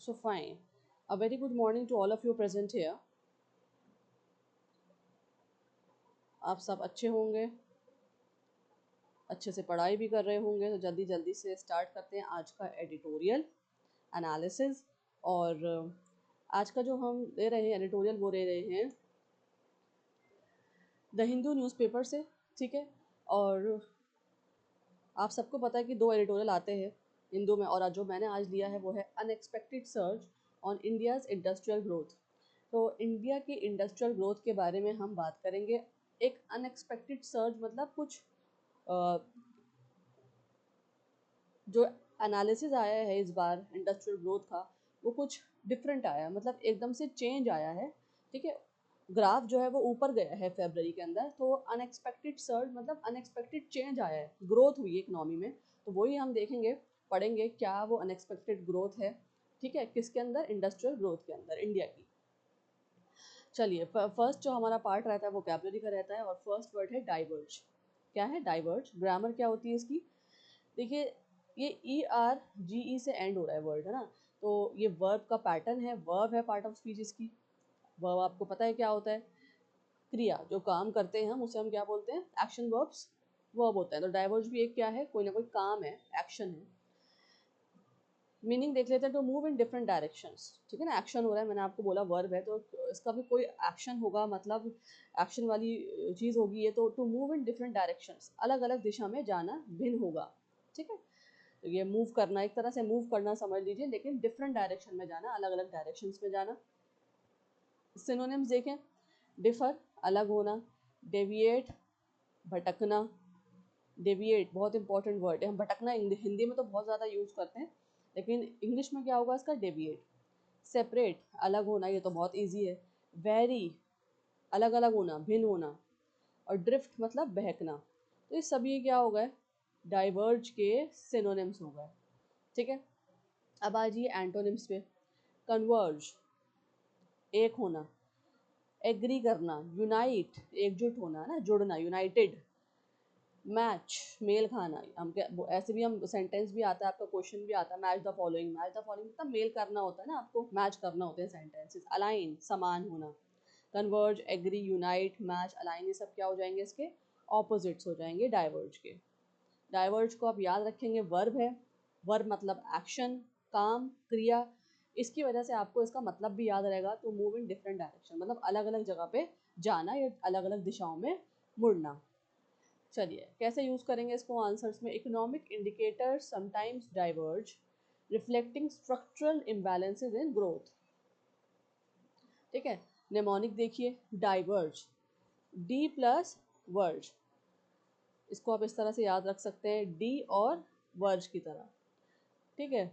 So fine. A very good morning to all of you present here. आप सब अच्छे होंगे, अच्छे से पढ़ाई भी कर रहे होंगे, तो जल्दी जल्दी से स्टार्ट करते हैं आज का एडिटोरियल एनालिसिस। और आज का जो हम ले रहे हैं एडिटोरियल वो ले रहे हैं द हिंदू न्यूज़पेपर से, ठीक है। और आप सबको पता है कि दो एडिटोरियल आते हैं हिंदू में, और जो मैंने आज लिया है वो है unexpected surge on India's industrial growth. तो इंडिया की इंडस्ट्रियल ग्रोथ के बारे में हम बात करेंगे। एक अनएक्सपेक्टेड सर्ज मतलब कुछ जो एनालिसिस आया है इस बार इंडस्ट्रियल ग्रोथ का वो कुछ डिफरेंट आया, मतलब एकदम से चेंज आया है, ठीक है। ग्राफ जो है वो ऊपर गया है फरवरी के अंदर, तो अनएक्सपेक्टेड सर्ज मतलब अनएक्सपेक्टेड चेंज आया है, ग्रोथ हुई इकोनॉमी में। तो वही हम देखेंगे, पढ़ेंगे क्या वो अनएक्सपेक्टेड ग्रोथ है, ठीक है, किसके अंदर, इंडस्ट्रियल ग्रोथ के अंदर इंडिया की। चलिए, फर्स्ट जो हमारा पार्ट रहता है वो कैबलरी का रहता है, और फर्स्ट वर्ड है डाइवर्ज। क्या है डाइवर्ज? ग्रामर क्या होती है इसकी? देखिए, ये ERGE से एंड हो रहा है वर्ड, है ना। तो ये वर्ब का पैटर्न है, वर्ब है पार्ट ऑफ स्पीच इसकी। वर्ब आपको पता है क्या होता है? क्रिया, जो काम करते हैं हम उसे हम क्या बोलते हैं? एक्शन वर्ब्स वर्ब होता है। तो डाइवर्ज भी एक क्या है? कोई ना कोई काम है, एक्शन है। मीनिंग देख लेते हैं, to move in different directions, ठीक है ना। एक्शन हो रहा है, मैंने आपको बोला वर्ब है, तो इसका भी कोई एक्शन होगा, मतलब एक्शन वाली चीज़ होगी ये। तो to move in different directions, अलग अलग दिशा में जाना, भिन्न होगा, ठीक है। तो ये मूव करना, एक तरह से मूव करना समझ लीजिए, लेकिन डिफरेंट डायरेक्शन में जाना, अलग अलग डायरेक्शंस में जाना। सिनोनिम्स देखें, डिफर अलग होना, डेविएट भटकना। डेविएट बहुत इंपॉर्टेंट वर्ड है, हम भटकना हिंदी में तो बहुत ज़्यादा यूज़ करते हैं, लेकिन इंग्लिश में क्या होगा इसका? डेविएट। सेपरेट अलग होना, ये तो बहुत ईजी है। वेरी अलग अलग होना, भिन्न होना। और ड्रिफ्ट मतलब बहकना। तो ये सभी क्या हो गए? डाइवर्ज के सिनोनिम्स हो गए, ठीक है। अब आ जाइए एंटोनिम्स पे। कन्वर्ज एक होना, एग्री करना, यूनाइट एकजुट होना, है ना, जुड़ना, यूनाइटेड। मैच मेल खाना, हम क्या ऐसे भी हम सेंटेंस भी आता है, आपका क्वेश्चन भी आता है, match the following. Match the following मतलब मेल करना होता है ना, आपको मैच करना होते हैं सेंटेंसेस। अलाइन समान होना। Converge, agree, unite, match, align, ये सब क्या हो जाएंगे? इसके ऑपोजिट्स हो जाएंगे डाइवर्ज के। डाइवर्ज को आप याद रखेंगे, वर्ब है। वर्ब मतलब एक्शन, काम, क्रिया। इसकी वजह से आपको इसका मतलब भी याद रहेगा, to move in different direction मतलब अलग अलग जगह पे जाना या अलग अलग दिशाओं में मुड़ना। चलिए, कैसे यूज करेंगे इसको आंसर्स में? Economic indicators sometimes diverge, reflecting structural imbalances in growth, ठीक है। नेमोनिक देखिए, डाइवर्ज, डी प्लस वर्ज, इसको आप इस तरह से याद रख सकते हैं, डी और वर्ज की तरह, ठीक है।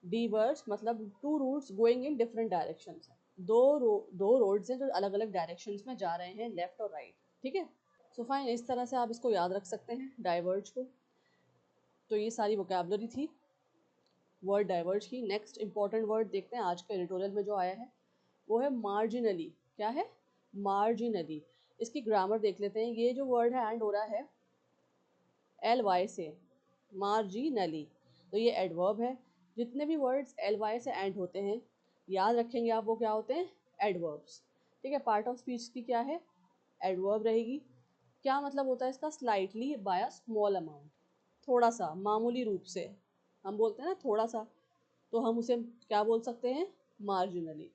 डी वर्ज मतलब two routes going in different directions, दो रोड्स हैं जो अलग अलग डायरेक्शंस में जा रहे हैं, लेफ्ट और राइट, ठीक है। सो फाइन, इस तरह से आप इसको याद रख सकते हैं डाइवर्ज को। तो ये सारी वोकेबलरी थी वर्ड डाइवर्ज की। नेक्स्ट इंपॉर्टेंट वर्ड देखते हैं आज के एडिटोरियल में जो आया है, वो है मार्जिनली। क्या है? मार्जिनली। इसकी ग्रामर देख लेते हैं। ये जो वर्ड है एंड हो रहा है LY से, मार्जिनली, तो ये एडवर्ब है। जितने भी वर्ड्स LY से एंड होते हैं, याद रखेंगे आप, वो क्या होते हैं? एडवर्ब्स, ठीक है। पार्ट ऑफ स्पीच की क्या है? एडवर्ब रहेगी। क्या मतलब होता है इसका? Slightly by a small amount, थोड़ा सा, मामूली रूप से। हम बोलते हैं ना थोड़ा सा, तो हम उसे क्या बोल सकते हैं? मार्जिनली।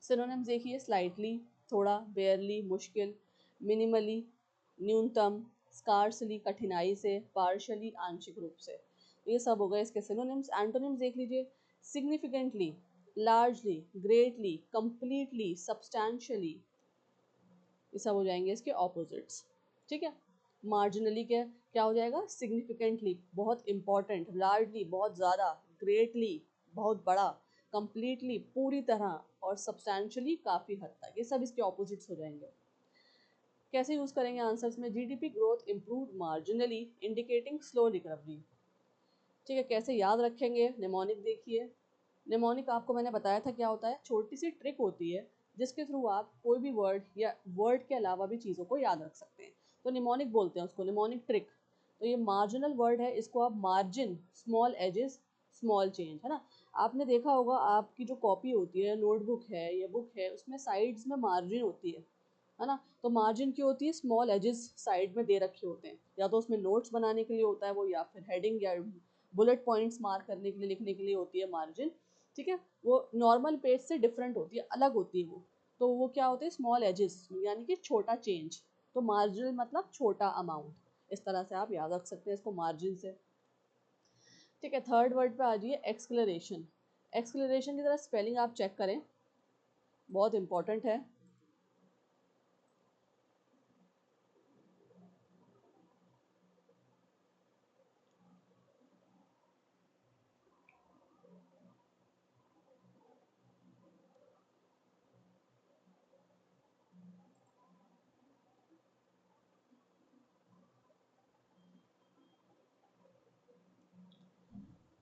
सिनोनिम्स देखिए, स्लाइटली थोड़ा, बेयरली मुश्किल, मिनिमली न्यूनतम, स्कार्सली कठिनाई से, पार्शली आंशिक रूप से। तो ये सब हो गए इसके सिनोनिम्स। एंटोनिम्स देख लीजिए, significantly, largely, greatly, completely, substantially, ये सब हो जाएंगे इसके ऑपोजिट्स, ठीक है। मार्जिनली क्या क्या हो जाएगा? सिग्निफिकेंटली बहुत इंपॉर्टेंट, लार्जली बहुत ज़्यादा, ग्रेटली बहुत बड़ा, कंप्लीटली पूरी तरह, और सब्सटैंशियली काफ़ी हद तक, ये सब इसके ऑपोजिट्स हो जाएंगे। कैसे यूज़ करेंगे आंसर्स में? GDP growth improve marginally, indicating slow recovery, ठीक है। कैसे याद रखेंगे? नेमोनिक देखिए। नेमोनिक आपको मैंने बताया था क्या होता है, छोटी सी ट्रिक होती है जिसके थ्रू आप कोई भी वर्ड या वर्ड के अलावा भी चीज़ों को याद रख सकते हैं। तो निमोनिक बोलते हैं उसको, निमोनिक ट्रिक। तो ये मार्जिनल वर्ड है, इसको आप margin, small edges, small change, है ना। आपने देखा होगा आपकी जो कॉपी होती है, नोटबुक है या बुक है, उसमें साइड्स में मार्जिन होती है ना। तो मार्जिन क्यों होती है? स्मॉल एजेस साइड में दे रखे होते हैं, या तो उसमें नोट्स बनाने के लिए होता है वो, या फिर हेडिंग या बुलेट पॉइंट्स मार्क करने के लिए, लिखने के लिए होती है मार्जिन। ठीक है, वो नॉर्मल पेज से डिफरेंट होती है, अलग होती है वो। तो वो क्या होते हैं? स्मॉल एजेस, यानी कि छोटा चेंज। तो मार्जिन मतलब छोटा अमाउंट, इस तरह से आप याद रख सकते हैं इसको मार्जिन से। ठीक है, थर्ड वर्ड पे आ जाइए, एक्सक्लरेशन। एक्सक्लरेशन की तरह स्पेलिंग आप चेक करें, बहुत इंपॉर्टेंट है।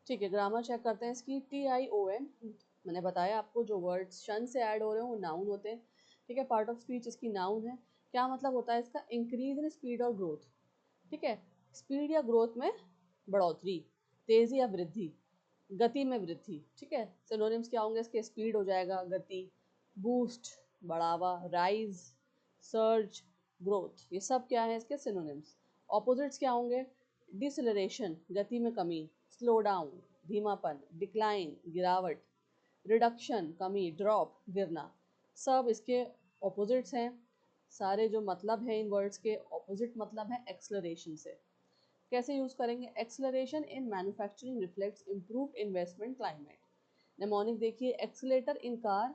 ठीक है, ग्रामर चेक करते हैं इसकी। TION, मैंने बताया आपको जो वर्ड्स शन से ऐड हो रहे हैं वो नाउन होते हैं। ठीक है, पार्ट ऑफ स्पीच इसकी नाउन है। क्या मतलब होता है इसका? इंक्रीज इन स्पीड और ग्रोथ। ठीक है, स्पीड या ग्रोथ में बढ़ोतरी, तेजी या वृद्धि, गति में वृद्धि। ठीक है, सिनोनिम्स क्या होंगे इसके? स्पीड हो जाएगा, गति, बूस्ट बढ़ावा, राइज, सर्ज, ग्रोथ, ये सब क्या है इसके सिनोनिम्स। ऑपोजिट्स क्या होंगे? डिसलरेशन गति में कमी, स्लो डाउन धीमापन, डिक्लाइन गिरावट, रिडक्शन कमी, ड्रॉप गिरना, सब इसके ऑपोजिट्स हैं। सारे जो मतलब हैं इन वर्ड्स के, ऑपोजिट मतलब है एक्सलरेशन से। कैसे यूज करेंगे? Acceleration in manufacturing reflects improve investment climate. Mnemonic देखिए, accelerator in car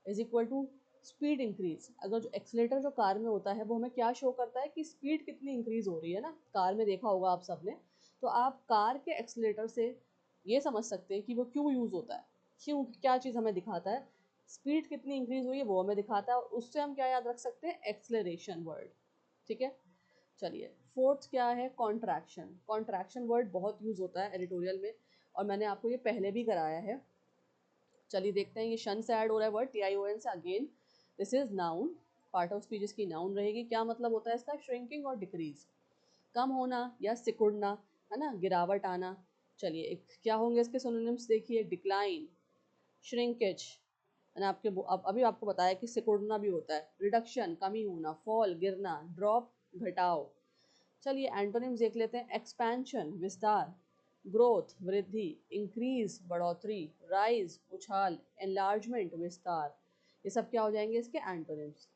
is equal to speed increase. अगर जो एक्सलेटर जो कार में होता है वो हमें क्या शो करता है? कि स्पीड कितनी इंक्रीज हो रही है ना, कार में देखा होगा आप सबने। तो आप कार के एक्सलेटर से ये समझ सकते हैं कि वो क्यों यूज होता है, क्यों, क्या चीज़ हमें दिखाता है, स्पीड कितनी इंक्रीज हुई है वो हमें दिखाता है, और उससे हम क्या याद रख सकते हैं? Acceleration word. ठीक है, चलिए फोर्थ क्या है? कॉन्ट्रैक्शन। कॉन्ट्रैक्शन वर्ड बहुत यूज होता है एडिटोरियल में, और मैंने आपको ये पहले भी कराया है। चलिए देखते हैं, ये शन से ऐड हो रहा है वर्ड TION से। Again this is noun, part of speech की नाउन रहेगी। क्या मतलब होता है इसका? श्रिंकिंग और डिक्रीज, कम होना या सिकुड़ना, है ना, गिरावट आना। चलिए एक क्या होंगे इसके सिनोनिम्स देखिए, डिक्लाइन, श्रिंकेज, मैंने आपके अभी आपको बताया कि सिकुड़ना भी होता है, रिडक्शन कमी होना, फॉल गिरना, ड्रॉप घटाव। चलिए एंटोनिम्स देख लेते हैं, एक्सपेंशन विस्तार, ग्रोथ वृद्धि, इंक्रीज बढ़ोतरी, राइज उछाल, एनलार्जमेंट विस्तार। ये सब क्या हो जाएंगे इसके एंटोनिम्स।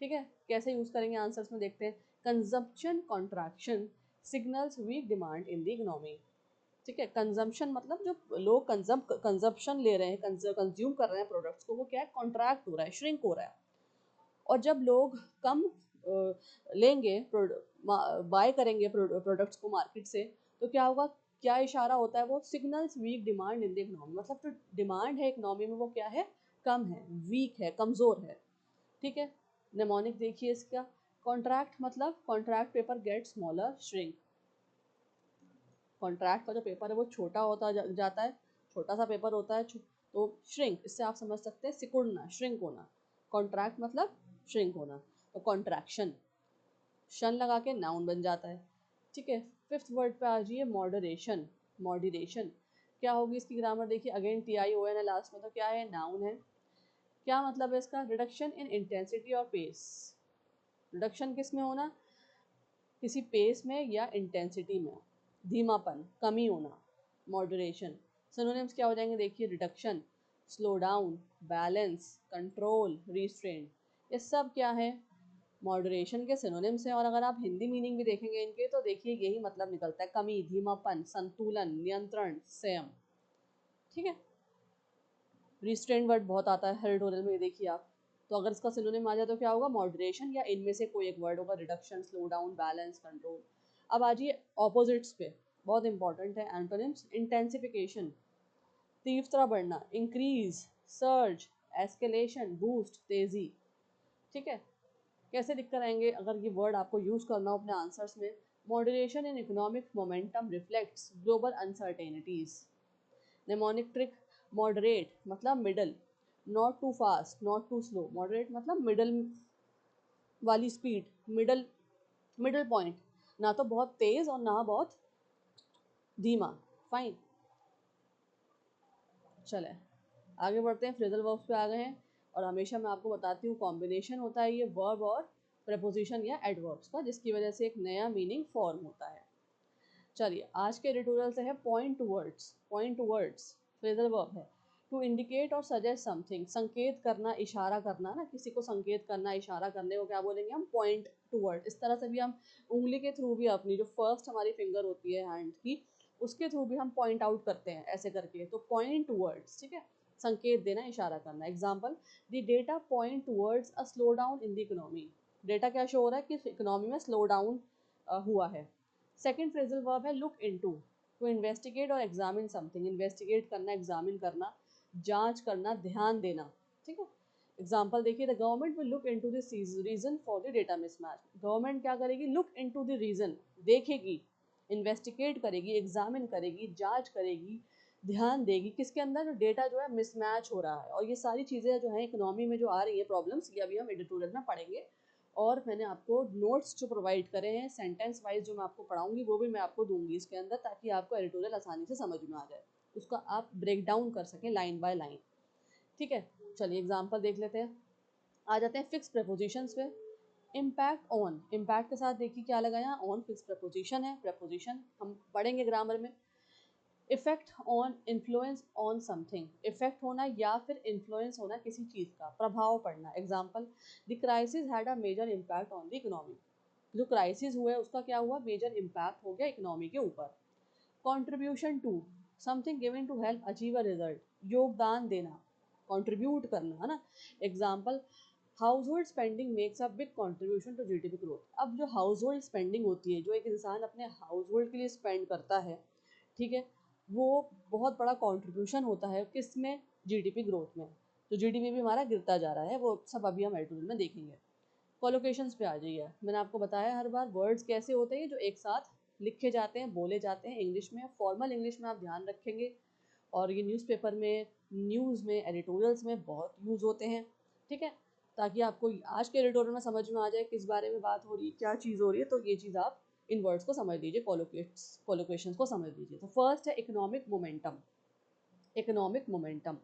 ठीक है, कैसे यूज करेंगे आंसर्स में देखते हैं। Consumption contraction signals weak demand in the economy. ठीक है, कंजम्पशन मतलब जो लोग कंजम्पशन ले रहे हैं, कंज्यूम कर रहे हैं प्रोडक्ट्स को, वो क्या है? कॉन्ट्रैक्ट हो रहा है, श्रिंक हो रहा है। और जब लोग कम लेंगे, बाय करेंगे प्रोडक्ट्स को मार्केट से, तो क्या होगा? क्या इशारा होता है वो? Signals weak demand in the economy, मतलब जो डिमांड है इकोनॉमी में वो क्या है? कम है, वीक है, कमजोर है। ठीक है, नेमोनिक देखिए इसका। कॉन्ट्रैक्ट मतलब contract paper get smaller shrink. Contract का जो पेपर है वो छोटा होता जाता है, छोटा सा पेपर होता है, तो श्रिंक, इससे आप समझ सकते हैं सिकुड़ना, श्रिंक होना। कॉन्ट्रैक्ट मतलब श्रिंक होना, तो कॉन्ट्रैक्शन, शन लगा के नाउन बन जाता है। ठीक है, फिफ्थ वर्ड पे आ जाइए, मॉडरेशन। मॉडरेशन क्या होगी इसकी ग्रामर देखिए, अगेन TION है लास्ट में, तो क्या है? नाउन है। क्या मतलब है इसका? रिडक्शन इन इंटेंसिटी और पेस। रिडक्शन किस में होना? किसी पेस में या इंटेंसिटी में। धीमापन, कमी होना, मॉडरेशन। सिनोनिम्स क्या हो जाएंगे देखिए, reduction, slow down, balance, control, restraint. ये सब क्या है? मॉडरेशन के सिनोनिम्स हैं। और अगर आप हिंदी मीनिंग भी देखेंगे इनके, तो देखिए यही मतलब निकलता है, कमी, धीमापन, संतुलन, नियंत्रण, संयम। ठीक है, रिस्ट्रेंट वर्ड बहुत आता है हेरिटोरियल में, ये देखिए आप। तो अगर इसका सिनोनिम आ जाए तो क्या होगा? मॉडरेशन, या इनमें से कोई एक वर्ड होगा, reduction, slow down, balance, control. अब आ जाइए ऑपोजिट्स पे, बहुत इंपॉर्टेंट है एंटोनिम्स। इंटेंसिफिकेशन तीव्रता बढ़ना, इंक्रीज, सर्ज, एस्केलेशन, बूस्ट तेजी। ठीक है, कैसे लिख कर आएंगे अगर ये वर्ड आपको यूज करना हो अपने आंसर्स में? Moderation in economic momentum reflects global uncertainties. Mnemonic trick, moderate मतलब middle, not too fast not too slow. Moderate मतलब मिडल वाली स्पीड, मिडल, मिडल पॉइंट, ना तो बहुत तेज और ना बहुत धीमा, फाइन। चले आगे बढ़ते हैं, फ्रेजल वर्ब्स पे आ गए हैं। और हमेशा मैं आपको बताती हूँ कॉम्बिनेशन होता है ये वर्ब और प्रपोजिशन या एडवर्ब्स का, जिसकी वजह से एक नया मीनिंग फॉर्म होता है। चलिए आज के एडिटोरियल से है point two words. Point two words phrasal verb है टू इंडिकेट और सजेस्ट समथिंग, संकेत करना, इशारा करना ना, किसी को संकेत करना, इशारा करने को क्या बोलेंगे हम, पॉइंट टू वर्ड। इस तरह से भी हम उंगली के थ्रू भी अपनी जो फर्स्ट हमारी फिंगर होती है हैंड की, उसके थ्रू भी हम पॉइंट आउट करते हैं ऐसे करके, तो पॉइंट टू वर्ड्स, ठीक है, संकेत देना, इशारा करना। Example, the data point towards a slow down in the economy, data क्या शो हो रहा है कि इकोनॉमी में स्लो डाउन हुआ है। सेकेंड फ्रेजल वर्ब है लुक इनटू, टू इन्वेस्टिगेट और एग्जामिन समथिंग, इन्वेस्टिगेट करना, एग्जामिन करना, जांच करना, ध्यान देना, ठीक है। एग्जाम्पल देखिए, the government will look into the reason for the data mismatch, government क्या करेगी, लुक इनटू द रीजन, देखेगी, इन्वेस्टिगेट करेगी, एग्जामिन करेगी, जांच करेगी, ध्यान देगी, किसके अंदर, जो डेटा जो है मिसमैच हो रहा है। और ये सारी चीज़ें जो है इकोनॉमी में जो आ रही है प्रॉब्लम्स, ये अभी हम एडिटोरियल में पढ़ेंगे। और मैंने आपको नोट्स जो प्रोवाइड करे हैं सेंटेंस वाइज जो मैं आपको पढ़ाऊंगी वो भी मैं आपको दूंगी इसके अंदर, ताकि आपको एडिटोरियल आसानी से समझ में आ जाए, उसका आप ब्रेक डाउन कर सकें लाइन बाय लाइन, ठीक है। चलिए एग्जांपल देख लेते हैं। आ जाते हैं फिक्स प्रपोजिशंस पे। इम्पैक्ट ऑन, इम्पैक्ट के साथ देखिए क्या लगा यहाँ, ऑन फिक्स प्रपोजिशन है, प्रपोजिशन हम पढ़ेंगे ग्रामर में। Effect on, influence on something, effect होना या फिर इन्फ्लुएंस होना किसी चीज़ का, प्रभाव पड़ना। Example, the crisis had a major impact on the economy, जो क्राइसिस हुआ है उसका क्या हुआ, मेजर इम्पैक्ट हो गया इकोनॉमी के ऊपर। Contribution to, something given to help achieve a result, योगदान देना, कंट्रीब्यूट करना, है ना। Example, household spending makes a big contribution to GDP growth. अब जो हाउस होल्ड स्पेंडिंग होती है, जो एक इंसान अपने हाउस होल्ड के लिए स्पेंड करता है, ठीक है, वो बहुत बड़ा कंट्रीब्यूशन होता है किस में, जीडीपी ग्रोथ में। तो जीडीपी भी हमारा गिरता जा रहा है, वो सब अभी हम एडिटोरियल में देखेंगे। कोलोकेशंस पे आ जाइए। मैंने आपको बताया हर बार वर्ड्स कैसे होते हैं जो एक साथ लिखे जाते हैं, बोले जाते हैं इंग्लिश में, फॉर्मल इंग्लिश में आप ध्यान रखेंगे। और ये न्यूज़पेपर में, न्यूज़ में, एडिटोरियल्स में बहुत यूज़ होते हैं, ठीक है, ताकि आपको आज के एडिटोरियल में समझ में आ जाए किस बारे में बात हो रही है, क्या चीज़ हो रही है। तो ये चीज़ आप इन वर्ड्स को समझ लीजिए, कोलोकेशंस को समझ लीजिए। तो फर्स्ट है इकोनॉमिक मोमेंटम। इकोनॉमिक मोमेंटम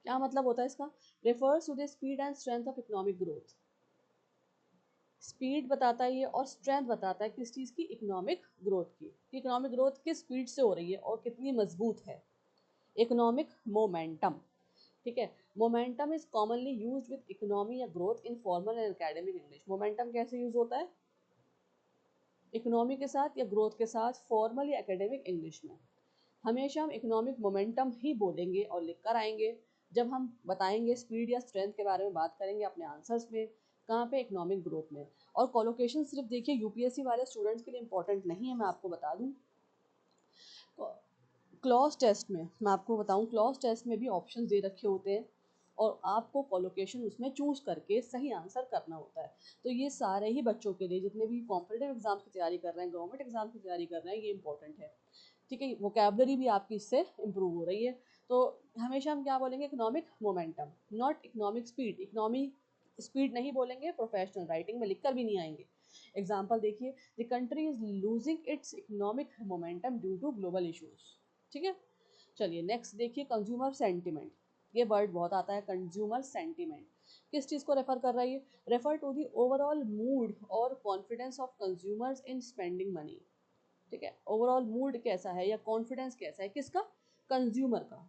क्या मतलब होता है इसका, refers to the speed and strength of economic growth. Speed बताता है ये और स्ट्रेंथ बताता है किस चीज़ की, इकोनॉमिक ग्रोथ की, कि इकोनॉमिक ग्रोथ किस स्पीड से हो रही है और कितनी मजबूत है। इकोनॉमिक मोमेंटम, ठीक है। Momentum is commonly used with economy या growth in formal and academic English. Momentum कैसे यूज होता है, इकोनॉमी के साथ या ग्रोथ के साथ, फॉर्मल या एकेडमिक इंग्लिश में। हमेशा हम इकोनॉमिक मोमेंटम ही बोलेंगे और लिख कर आएंगे जब हम बताएंगे स्पीड या स्ट्रेंथ के बारे में बात करेंगे अपने आंसर्स में, कहाँ पे, इकोनॉमिक ग्रोथ में। और कोलोकेशन सिर्फ देखिए यूपीएससी वाले स्टूडेंट्स के लिए इंपॉर्टेंट नहीं है, मैं आपको बता दूं। क्लॉज टेस्ट में मैं आपको बताऊं, क्लॉज टेस्ट में भी ऑप्शंस दे रखे होते हैं और आपको कोलोकेशन उसमें चूज करके सही आंसर करना होता है। तो ये सारे ही बच्चों के लिए, जितने भी कॉम्पिटेटिव एग्जाम की तैयारी कर रहे हैं, गवर्नमेंट एग्जाम की तैयारी कर रहे हैं, ये इंपॉर्टेंट है, ठीक है। वोकेबलरी भी आपकी इससे इम्प्रूव हो रही है। तो हमेशा हम क्या बोलेंगे, economic momentum, not economic speed. Economy speed नहीं बोलेंगे, प्रोफेशनल राइटिंग में लिखकर भी नहीं आएंगे। एग्जाम्पल देखिए, the country is losing its economic momentum due to global issues, ठीक है। चलिए नेक्स्ट देखिए, कंज्यूमर सेंटिमेंट। ये वर्ड बहुत आता है, कंज्यूमर सेंटिमेंट किस चीज़ को रेफर कर रही है, refer to the overall mood और confidence of consumers in spending money, ठीक है। ओवरऑल मूड कैसा है या कॉन्फिडेंस कैसा है, किसका, कंज्यूमर का,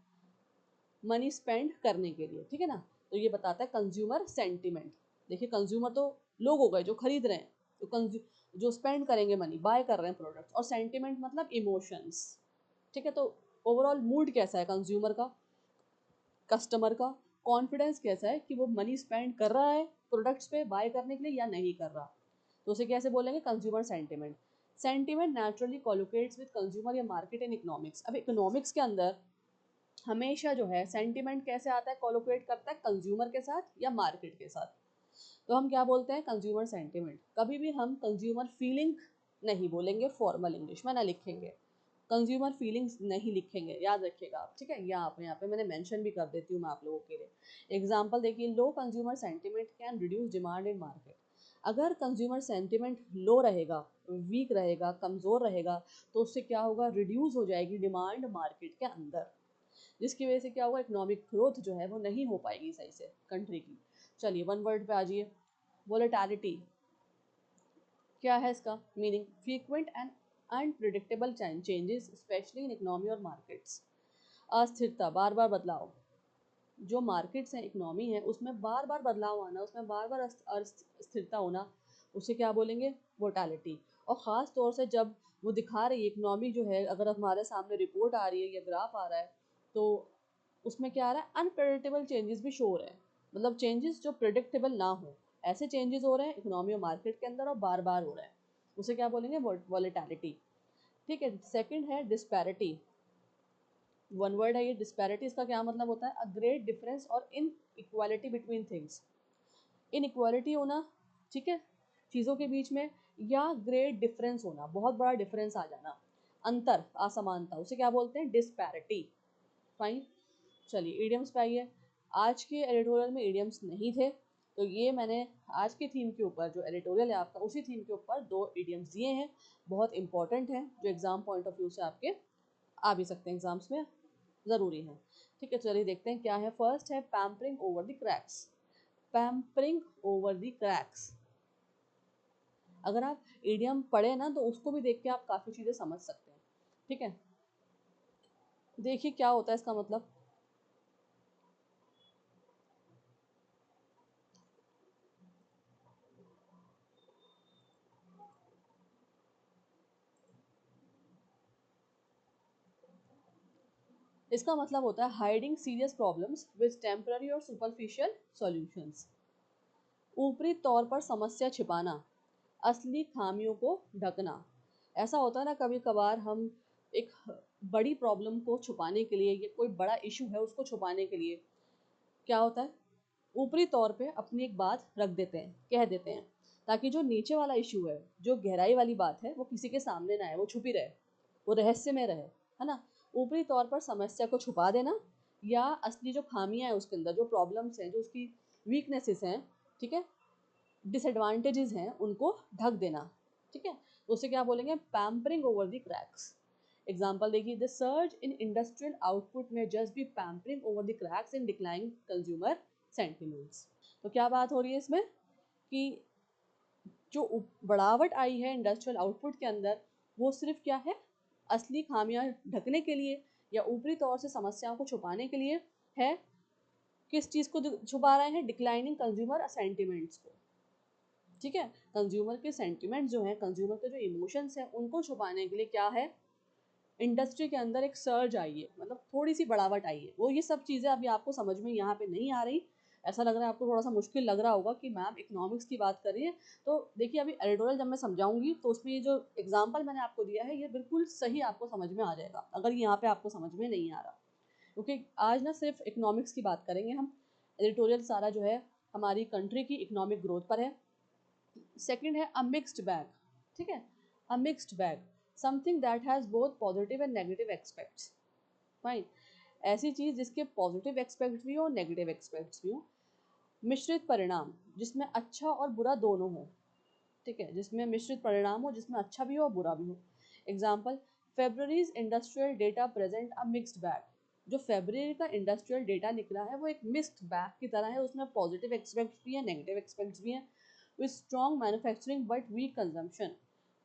मनी स्पेंड करने के लिए, ठीक है ना। तो ये बताता है कंज्यूमर सेंटिमेंट। देखिए कंज्यूमर तो लोग हो गए जो खरीद रहे हैं, तो जो स्पेंड करेंगे मनी, बाय कर रहे हैं प्रोडक्ट्स, और सेंटिमेंट मतलब इमोशंस, ठीक है। तो ओवरऑल मूड कैसा है कंज्यूमर का, कस्टमर का, कॉन्फिडेंस कैसा है कि वो मनी स्पेंड कर रहा है प्रोडक्ट्स पे बाय करने के लिए या नहीं कर रहा, तो उसे कैसे बोलेंगे, consumer sentiment. Sentiment naturally collocates with consumer या मार्केट इन इकोनॉमिक्स। अब इकोनॉमिक्स के अंदर हमेशा जो है सेंटिमेंट कैसे आता है, कोलोकेट करता है कंज्यूमर के साथ या मार्केट के साथ, तो हम क्या बोलते हैं, कंज्यूमर सेंटिमेंट। कभी भी हम कंज्यूमर फीलिंग नहीं बोलेंगे, फॉर्मल इंग्लिश में ना लिखेंगे, कंज्यूमर फीलिंग्स नहीं लिखेंगे, याद रखिएगा आप, ठीक है। यहाँ पे मैंने मेंशन भी कर देती हूँ मैं आप लोगों के लिए। एग्जांपल देखिए, low consumer sentiment can reduce demand in market. अगर कंज्यूमर सेंटिमेंट लो रहेगा, वीक रहेगा, कमज़ोर रहेगा, तो उससे क्या होगा, रिड्यूस हो जाएगी डिमांड मार्केट के अंदर। जिसकी वजह से क्या होगा, इकोनॉमिक ग्रोथ जो है वो नहीं हो पाएगी सही से कंट्री की। चलिए वन वर्ड पे आ जाइए, वोलेटिलिटी। क्या है इसका meaning? Frequent and unpredictable changes specially in economy और मार्केट्स। अस्थिरता, बार बार बदलाव। जो मार्केट्स हैं, इकोनॉमी है, उसमें बार बार बदलाव आना, उसमें बार बार अस्थिरता होना, उसे क्या बोलेंगे? वोलेटिलिटी। और ख़ास तौर से जब वो दिखा रही है इकोनॉमी जो है, अगर हमारे सामने रिपोर्ट आ रही है या ग्राफ आ रहा है, तो उसमें क्या आ रहा है? अनप्रेडिक्टेबल चेंजेस भी शो हो रहे हैं, मतलब चेंजेस जो प्रिडिक्टेबल ना हो, ऐसे चेंजेस हो रहे हैं इकोनॉमी और मार्केट के अंदर और बार बार हो रहे हैं, उसे क्या बोलेंगे? वॉलेटिलिटी। ठीक है। सेकंड है डिस्पैरिटी। वन वर्ड है ये, डिस्पैरिटी। इसका क्या मतलब होता है? अ ग्रेट डिफरेंस और इन इक्वालिटी बिटवीन थिंग्स। इन इक्वालिटी होना, ठीक है, चीज़ों के बीच में, या ग्रेट डिफरेंस होना, बहुत बड़ा डिफरेंस आ जाना, अंतर, असमानता, उसे क्या बोलते हैं? डिस्पैरिटी। फाइन। चलिए ईडियम्स पे आइए। आज के एडिटोरियल में ईडियम्स नहीं थे, तो ये मैंने आज के थीम के ऊपर, जो एडिटोरियल है आपका, उसी थीम के ऊपर 2 ईडियम्स दिए हैं, बहुत इंपॉर्टेंट हैं, जो एग्जाम पॉइंट ऑफ व्यू से आपके आ भी सकते हैं, एग्जाम्स में ज़रूरी है। ठीक है, चलिए देखते हैं क्या है। फर्स्ट है pampering over the cracks. Pampering over the cracks, अगर आप ईडियम पढ़े ना तो उसको भी देख के आप काफ़ी चीज़ें समझ सकते हैं। ठीक है, देखिए क्या होता है इसका मतलब। इसका मतलब होता है hiding serious problems with temporary और सुपरफिशियल सॉल्यूशंस। ऊपरी तौर पर समस्या छिपाना, असली खामियों को ढकना। ऐसा होता है ना कभी कभार, हम एक बड़ी प्रॉब्लम को छुपाने के लिए, ये कोई बड़ा इशू है उसको छुपाने के लिए क्या होता है, ऊपरी तौर पे अपनी एक बात रख देते हैं, कह देते हैं, ताकि जो नीचे वाला इशू है, जो गहराई वाली बात है, वो किसी के सामने ना आए, वो छुपी रहे, वो रहस्य में रहे, है ना। ऊपरी तौर पर समस्या को छुपा देना, या असली जो खामियां हैं उसके अंदर, जो प्रॉब्लम्स हैं, जो उसकी वीकनेसेस हैं, ठीक है, डिसएडवांटेजेस हैं, उनको ढक देना। ठीक है, तो उसे क्या बोलेंगे? Pampering over the cracks. Example देखिए, the surge in industrial output में just be pampering over the cracks in declining consumer sentiments. तो क्या बात हो रही है इसमें कि जो बढ़ावट आई है इंडस्ट्रियल आउटपुट के अंदर, वो सिर्फ क्या है? असली खामियां ढकने के लिए, या ऊपरी तौर से समस्याओं को छुपाने के लिए है। किस चीज़ को छुपा रहे हैं? डिक्लाइनिंग कंज्यूमर सेंटिमेंट्स को। ठीक है, कंज्यूमर के सेंटिमेंट जो हैं, कंज्यूमर के जो इमोशंस हैं, उनको छुपाने के लिए क्या है? इंडस्ट्री के अंदर एक सर्ज आई है, मतलब थोड़ी सी बढ़ावट आई है। वो ये सब चीज़ें अभी आपको समझ में यहाँ पे नहीं आ रही। ऐसा लग रहा है आपको, थोड़ा सा मुश्किल लग रहा होगा कि मैम इकोनॉमिक्स की बात कर रही है। तो देखिए अभी एडिटोरियल जब मैं समझाऊंगी तो उसमें ये जो एग्जाम्पल मैंने आपको दिया है, ये बिल्कुल सही आपको समझ में आ जाएगा, अगर यहाँ पे आपको समझ में नहीं आ रहा। क्योंकि आज ना सिर्फ इकोनॉमिक्स की बात करेंगे हम, एडिटोरियल सारा जो है हमारी कंट्री की इकोनॉमिक ग्रोथ पर है। सेकंड है अ मिक्स्ड बैग। ठीक है, अ mixed bag, something that has both positive and negative aspects. Fine, ऐसी चीज़ जिसके पॉजिटिव एक्सपेक्ट्स भी हो, नेगेटिव एक्सपेक्ट्स भी हो। मिश्रित परिणाम, जिसमें अच्छा और बुरा दोनों हो। ठीक है, जिसमें मिश्रित परिणाम हो, जिसमें अच्छा भी हो और बुरा भी हो। Example, February's industrial data present a mixed bag. जो फेब्रवरी का इंडस्ट्रियल डेटा निकला है वो एक मिक्स्ड बैग की तरह है, उसमें पॉजिटिव एक्सपेक्ट्स भी हैं, नेगेटिव एक्सपेक्ट्स भी हैं। With strong manufacturing but weak consumption.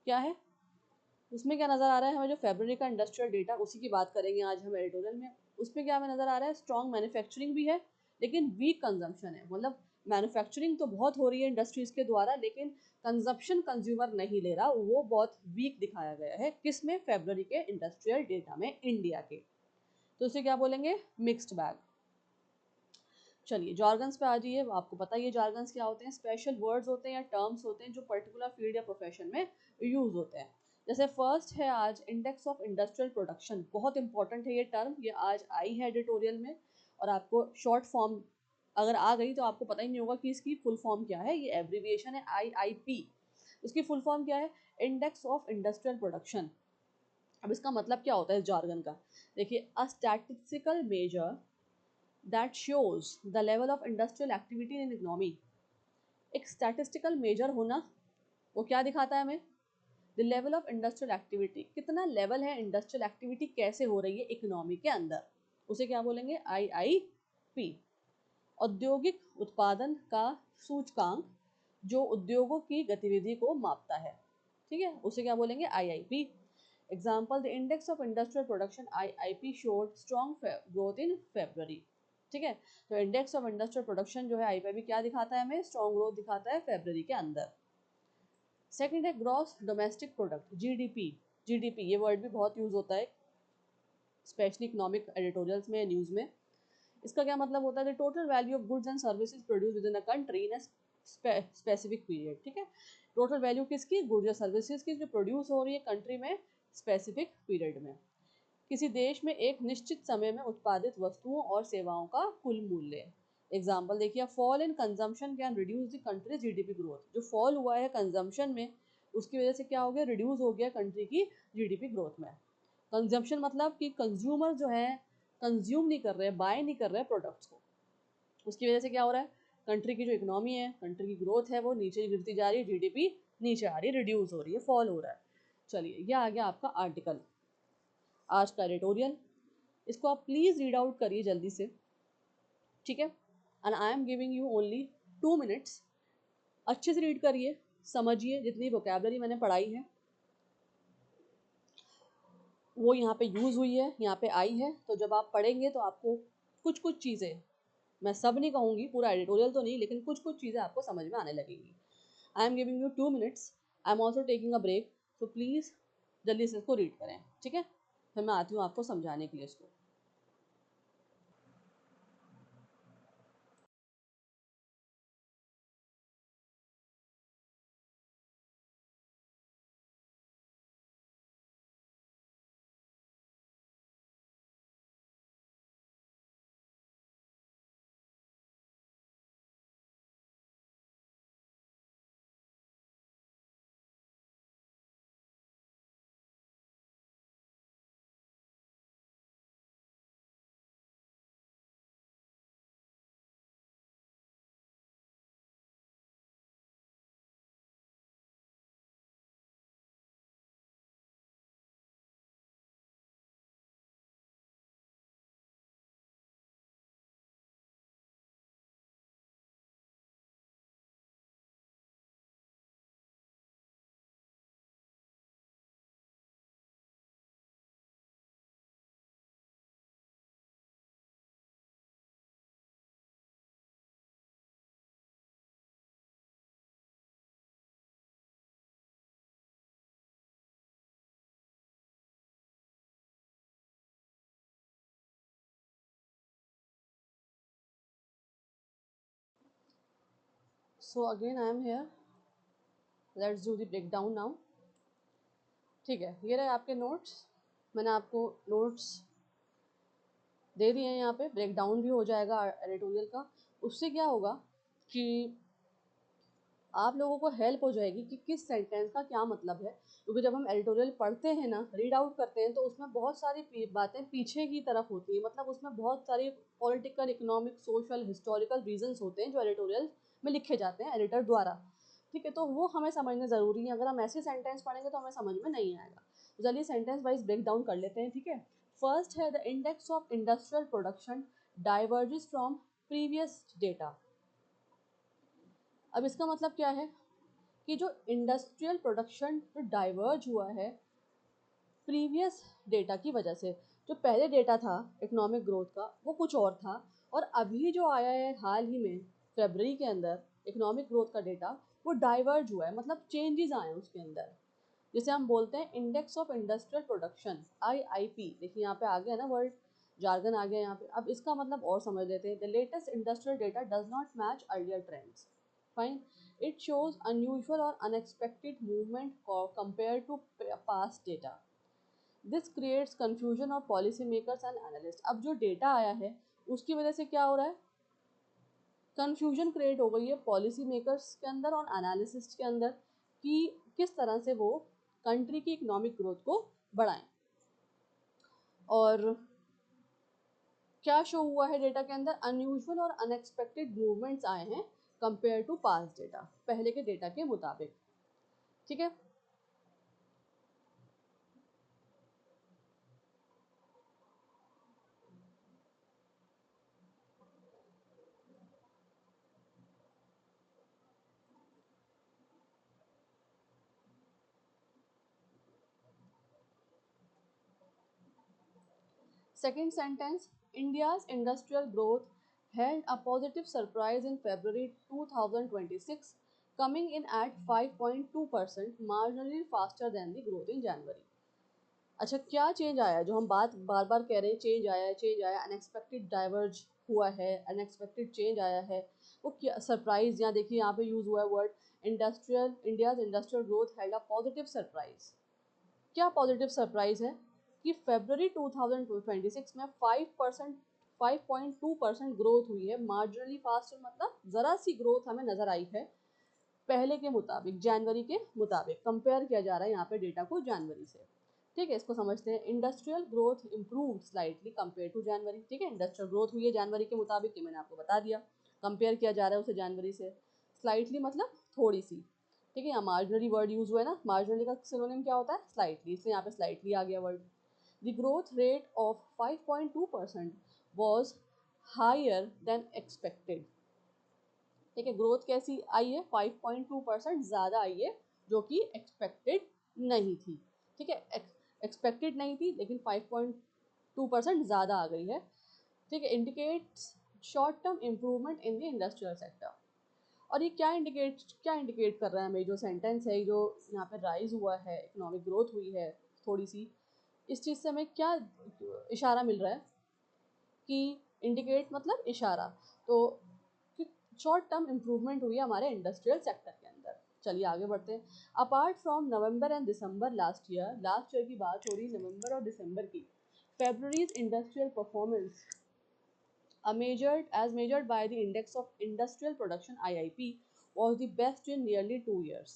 क्या है उसमें? क्या नज़र आ रहा है हमें? जो फेब्रवरी का इंडस्ट्रियल डेटा, उसी की बात करेंगे आज हम एडिटोरियल में। उसमें क्या हमें नज़र आ रहा है? स्ट्रॉन्ग मैन्युफैक्चरिंग भी है, लेकिन वीक कंजम्पशन है। मतलब मैन्युफैक्चरिंग तो बहुत हो रही है इंडस्ट्रीज़ के द्वारा, लेकिन कंजप्शन कंज्यूमर नहीं ले रहा, वो बहुत वीक दिखाया गया है। किस में? फेब्रवरी के इंडस्ट्रियल डेटा में, इंडिया के। तो इसे क्या बोलेंगे? Mixed bag. चलिए जॉर्गन्स पे आ जाइए। आपको पता ही है जॉर्गन्स क्या होते हैं? स्पेशल वर्ड्स होते हैं या टर्म्स होते हैं जो पर्टिकुलर फील्ड या प्रोफेशन में यूज़ होते हैं। जैसे फर्स्ट है आज इंडेक्स ऑफ इंडस्ट्रियल प्रोडक्शन, बहुत इंपॉर्टेंट है ये टर्म, ये आज आई है एडिटोरियल में। और आपको शॉर्ट फॉर्म अगर आ गई तो आपको पता ही नहीं होगा कि इसकी फुल फॉर्म क्या है। ये एब्रीविएशन है IIP, उसकी फुल फॉर्म क्या है? Index of industrial production. अब इसका मतलब क्या होता है इस jargon का? देखिए, a statistical measure that shows the level of industrial activity in economy। एक स्टैटिस्टिकल मेजर होना, वो क्या दिखाता है हमें? The level of industrial activity, कितना लेवल है इंडस्ट्रियल एक्टिविटी, कैसे हो रही है इकोनॉमी के अंदर, उसे क्या बोलेंगे? IIP। औद्योगिक उत्पादन का सूचकांक जो उद्योगों की गतिविधि को मापता है, ठीक है, उसे क्या बोलेंगे? IIP। Example, the index of industrial production IIP showed strong growth in February, ठीक है। तो इंडेक्स ऑफ इंडस्ट्रियल प्रोडक्शन जो है IIP क्या दिखाता है हमें? स्ट्रॉन्ग ग्रोथ दिखाता है फेब्रुअरी के अंदर। सेकंड है gross domestic product, GDP। GDP ये वर्ड भी बहुत यूज होता है स्पेशली इकोनॉमिक एडिटोरियल्स में, न्यूज़ में। इसका क्या मतलब होता है? The total value of goods and services produce with in a country in a specific period, ठीक है। टोटल वैल्यू किसकी? गुड्स या सर्विसेज की, जो प्रोड्यूस हो रही है कंट्री में स्पेसिफिक पीरियड में। किसी देश में एक निश्चित समय में उत्पादित वस्तुओं और सेवाओं का कुल मूल्य। एग्जाम्पल देखिए, fall in consumption can reduce the country GDP growth. जो फॉल हुआ है कंजम्पशन में, उसकी वजह से क्या हो गया? रिड्यूस हो गया कंट्री की GDP ग्रोथ में। कंजम्पशन मतलब कि कंज्यूमर जो है कंज्यूम नहीं कर रहे, बाय नहीं कर रहे प्रोडक्ट्स को, उसकी वजह से क्या हो रहा है? कंट्री की जो इकोनॉमी है, कंट्री की ग्रोथ है, वो नीचे गिरती जा रही है, GDP नीचे आ रही है, रिड्यूस हो रही है, फॉल हो रहा है। चलिए, ये आ गया आपका आर्टिकल, आज का एडिटोरियल। इसको आप प्लीज रीड आउट करिए जल्दी से, ठीक है। And I am giving you only 2 minutes. अच्छे से रीड करिए, समझिए, जितनी वोकैबलरी मैंने पढ़ाई है वो यहाँ पे यूज हुई है, यहाँ पे आई है। तो जब आप पढ़ेंगे तो आपको कुछ कुछ चीज़ें, मैं सब नहीं कहूँगी, पूरा एडिटोरियल तो नहीं, लेकिन कुछ कुछ चीज़ें आपको समझ में आने लगेंगी। I am giving you 2 minutes, I am also taking a break, तो प्लीज़ जल्दी से इसको रीड करें, ठीक है। फिर मैं आती हूँ आपको समझाने के लिए इसको। So again I am here, let's do the break down now, ठीक है। ये रहे आपके नोट्स, मैंने आपको नोट्स दे दिए हैं, यहाँ पे ब्रेक डाउन भी हो जाएगा एडिटोरियल का। उससे क्या होगा कि आप लोगों को हेल्प हो जाएगी कि किस सेंटेंस का क्या मतलब है, क्योंकि जब हम एडिटोरियल पढ़ते हैं ना, रीड आउट करते हैं, तो उसमें बहुत सारी बातें पीछे की तरफ होती हैं, मतलब उसमें बहुत सारी political, economic, social, historical reasons होते हैं जो एडिटोरियल में लिखे जाते हैं एडिटर द्वारा, ठीक है। तो वो हमें समझना ज़रूरी है, अगर हम ऐसे सेंटेंस पढ़ेंगे तो हमें समझ में नहीं आएगा। तो चलिए सेंटेंस वाइज ब्रेक डाउन कर लेते हैं, ठीक है। फर्स्ट है, the index of industrial production diverges from previous data. अब इसका मतलब क्या है कि जो इंडस्ट्रियल प्रोडक्शन जो डाइवर्ज हुआ है प्रीवियस डेटा की वजह से, जो पहले डेटा था इकोनॉमिक ग्रोथ का वो कुछ और था, और अभी जो आया है हाल ही में फरवरी के अंदर इकोनॉमिक ग्रोथ का डेटा, वो डाइवर्ज हुआ है, मतलब चेंजेस आए हैं उसके अंदर। जिसे हम बोलते हैं index of industrial production, IIP। देखिए यहाँ पे आ गया ना वर्ड, जार्गन आ गया यहाँ पे। अब इसका मतलब और समझ लेते हैं। The latest industrial data does not match earlier trends, fine, it shows unusual or unexpected movement compared to past data. This creates confusion of policymakers and analysts. अब जो डेटा आया है उसकी वजह से क्या हो रहा है? कंफ्यूजन क्रिएट हो गई है पॉलिसी मेकर्स के अंदर और एनालिसिस्ट के अंदर कि किस तरह से वो कंट्री की इकोनॉमिक ग्रोथ को बढ़ाएं। और क्या शो हुआ है डेटा के अंदर? अनयूजुअल और अनएक्सपेक्टेड मूवमेंट्स आए हैं कंपेयर टू पास्ट डेटा, पहले के डेटा के मुताबिक, ठीक है। Second sentence, India's industrial growth held a positive surprise in February 2026, coming in at 5.2%, marginally faster than the growth in January. अच्छा, क्या चेंज आया? जो हम बात बार बार कह रहे हैं, चेंज आया है, चेंज आया, अनएक्सपेक्टेड डाइवर्ज हुआ है, अनएक्सपेक्टेड चेंज आया है, वो क्या सरप्राइज? यहाँ देखिए, यहाँ पे यूज हुआ है word industrial, India's industrial growth had a positive surprise. क्या पॉजिटिव सरप्राइज है? कि फरवरी 2026 में 5%, 5.2% ग्रोथ हुई है, मार्जिनली फास्ट मतलब ज़रा सी ग्रोथ हमें नज़र आई है पहले के मुताबिक, जनवरी के मुताबिक कंपेयर किया जा रहा है यहाँ पे डेटा को जनवरी से। ठीक है, इसको समझते हैं। Industrial growth improve slightly compare to January. ठीक है, इंडस्ट्रियल ग्रोथ हुई है जनवरी के मुताबिक, ये मैंने आपको बता दिया, कंपेयर किया जा रहा है उसे जनवरी से। स्लाइटली मतलब थोड़ी सी। ठीक है, यहाँ मार्जिनली वर्ड यूज हुआ है ना, मार्जिनली का सिनोनिम क्या होता है? स्लाइटली, इसलिए यहाँ पे स्लाइटली आ गया word. The growth rate of 5.2% was higher than expected. ठीक है, ग्रोथ कैसी आई है? 5.2% ज़्यादा आई है, जो कि एक्सपेक्टेड नहीं थी। ठीक है, एक्सपेक्टेड नहीं थी, लेकिन 5.2% ज़्यादा आ गई है। ठीक है, indicates short term improvement in the industrial sector. और ये क्या इंडिकेट कर रहा है हमें? जो सेंटेंस है, जो यहाँ पे राइज हुआ है, इकोनॉमिक ग्रोथ हुई है थोड़ी सी, इस चीज़ से हमें क्या इशारा मिल रहा है? कि इंडिकेट मतलब इशारा, तो शॉर्ट टर्म इम्प्रूवमेंट हुई है हमारे इंडस्ट्रियल सेक्टर के अंदर। चलिए आगे बढ़ते हैं। Apart from November and December last year की बात हो रही, नवंबर और दिसंबर की। February's industrial performance as measured by the Index of Industrial Production (IIP) was the best in nearly 2 years.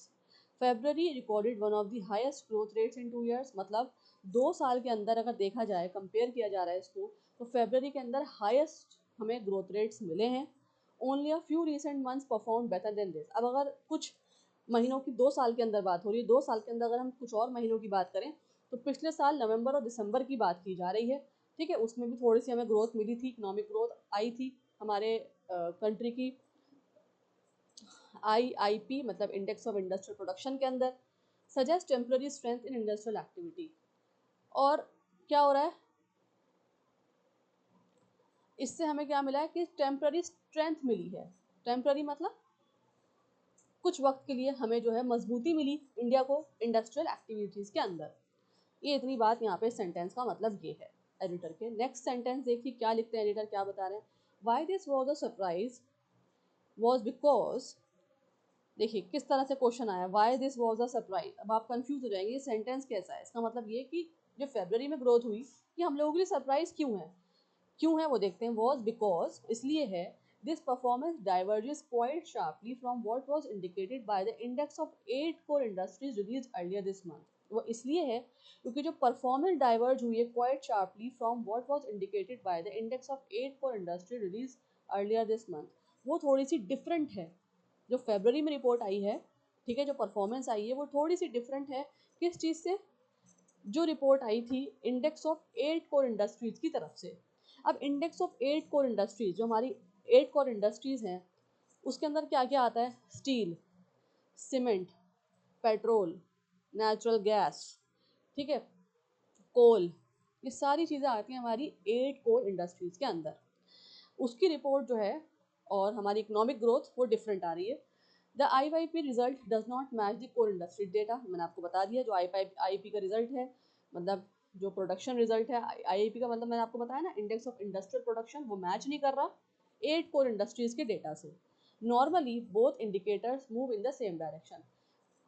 February recorded one of the highest growth rates in 2 years. मतलब 2 साल के अंदर अगर देखा जाए, कंपेयर किया जा रहा है इसको, तो फरवरी के अंदर हाईएस्ट हमें ग्रोथ रेट्स मिले हैं। Only a few recent months perform better than this. अब अगर कुछ महीनों की, 2 साल के अंदर बात हो रही है, 2 साल के अंदर अगर हम कुछ और महीनों की बात करें, तो पिछले साल नवंबर और दिसंबर की बात की जा रही है। ठीक है, उसमें भी थोड़ी सी हमें ग्रोथ मिली थी, इकोनॉमिक ग्रोथ आई थी हमारे कंट्री की। IIP मतलब इंडेक्स ऑफ इंडस्ट्रियल प्रोडक्शन के अंदर suggest temporary strength in industrial activity. और क्या हो रहा है इससे? हमें क्या मिला है कि टेम्पररी स्ट्रेंथ मिली है। टेम्पररी मतलब कुछ वक्त के लिए हमें जो है मजबूती मिली इंडिया को इंडस्ट्रियल एक्टिविटीज के अंदर। ये इतनी बात यहाँ पे सेंटेंस का मतलब ये है एडिटर के। नेक्स्ट सेंटेंस देखिए क्या लिखते हैं एडिटर, क्या बता रहे हैं। Why this was a surprise was because, देखिए किस तरह से क्वेश्चन आया, why this was a surprise. अब आप कंफ्यूज हो जाएंगे, ये सेंटेंस कैसा है? इसका मतलब ये कि जो फरवरी में ग्रोथ हुई, ये हम लोगों के लिए सरप्राइज क्यों है वो देखते हैं। वॉज बिकॉज इसलिए है, this performance diverges quite sharply from what was indicated by the index of 8 core industries release earlier this month. वो इसलिए है क्योंकि जो परफॉर्मेंस डाइवर्ज हुई है quite sharply from what was indicated by the index of 8 core industry release earlier this month, वो थोड़ी सी different है। जो फरवरी में रिपोर्ट आई है, ठीक है, जो परफॉर्मेंस आई है, वो थोड़ी सी डिफरेंट है। किस चीज़ से? जो रिपोर्ट आई थी इंडेक्स ऑफ 8 कोर इंडस्ट्रीज की तरफ से। अब इंडेक्स ऑफ 8 कोर इंडस्ट्रीज, जो हमारी 8 कोर इंडस्ट्रीज हैं, उसके अंदर क्या क्या आता है? Steel, cement, petrol, natural gas, ठीक है, कोल, ये सारी चीज़ें आती हैं हमारी 8 कोर इंडस्ट्रीज के अंदर। उसकी रिपोर्ट जो है और हमारी इकोनॉमिक ग्रोथ वो डिफरेंट आ रही है। The IIP result does not match the core industry data. मैंने आपको बता दिया जो IIP का रिजल्ट है, मतलब जो प्रोडक्शन रिजल्ट है, IIP का मतलब मैंने आपको बताया ना, इंडेक्स ऑफ इंडस्ट्रियल प्रोडक्शन, वो मैच नहीं कर रहा 8 कोर इंडस्ट्रीज के डेटा से। Normally both indicators move in the same direction.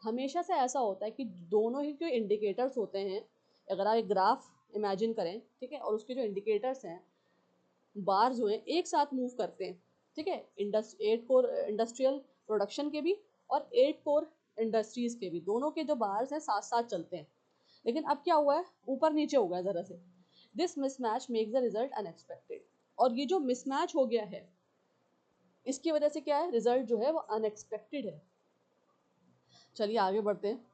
हमेशा से ऐसा होता है कि दोनों ही जो इंडिकेटर्स होते हैं, अगर आप एक ग्राफ इमेजिन करें, ठीक है, और उसके जो इंडिकेटर्स हैं, बार जो है एक साथ मूव करते हैं। ठीक है, 8 कोर इंडस्ट्रियल प्रोडक्शन के भी और 8 कोर इंडस्ट्रीज के भी, दोनों के जो बार्स हैं साथ साथ चलते हैं। लेकिन अब क्या हुआ है, ऊपर नीचे हो गया ज़रा से। This mismatch makes the result unexpected. और ये जो मिसमैच हो गया है, इसकी वजह से क्या है, रिजल्ट जो है वो अनएक्सपेक्टेड है। चलिए आगे बढ़ते हैं।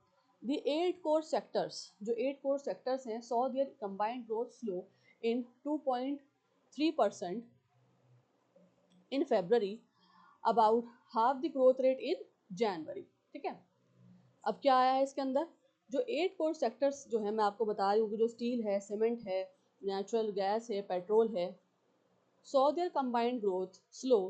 द 8 कोर सेक्टर्स, जो 8 कोर सेक्टर्स हैं, saw their combined growth slow in 2.3% in February, about half the growth rate in January। ठीक है, अब क्या आया है इसके अंदर? जो 8 कोर सेक्टर्स जो है, मैं आपको बता रही हूँ कि जो स्टील है, सीमेंट है, नेचुरल गैस है, पेट्रोल है, saw their combined growth slow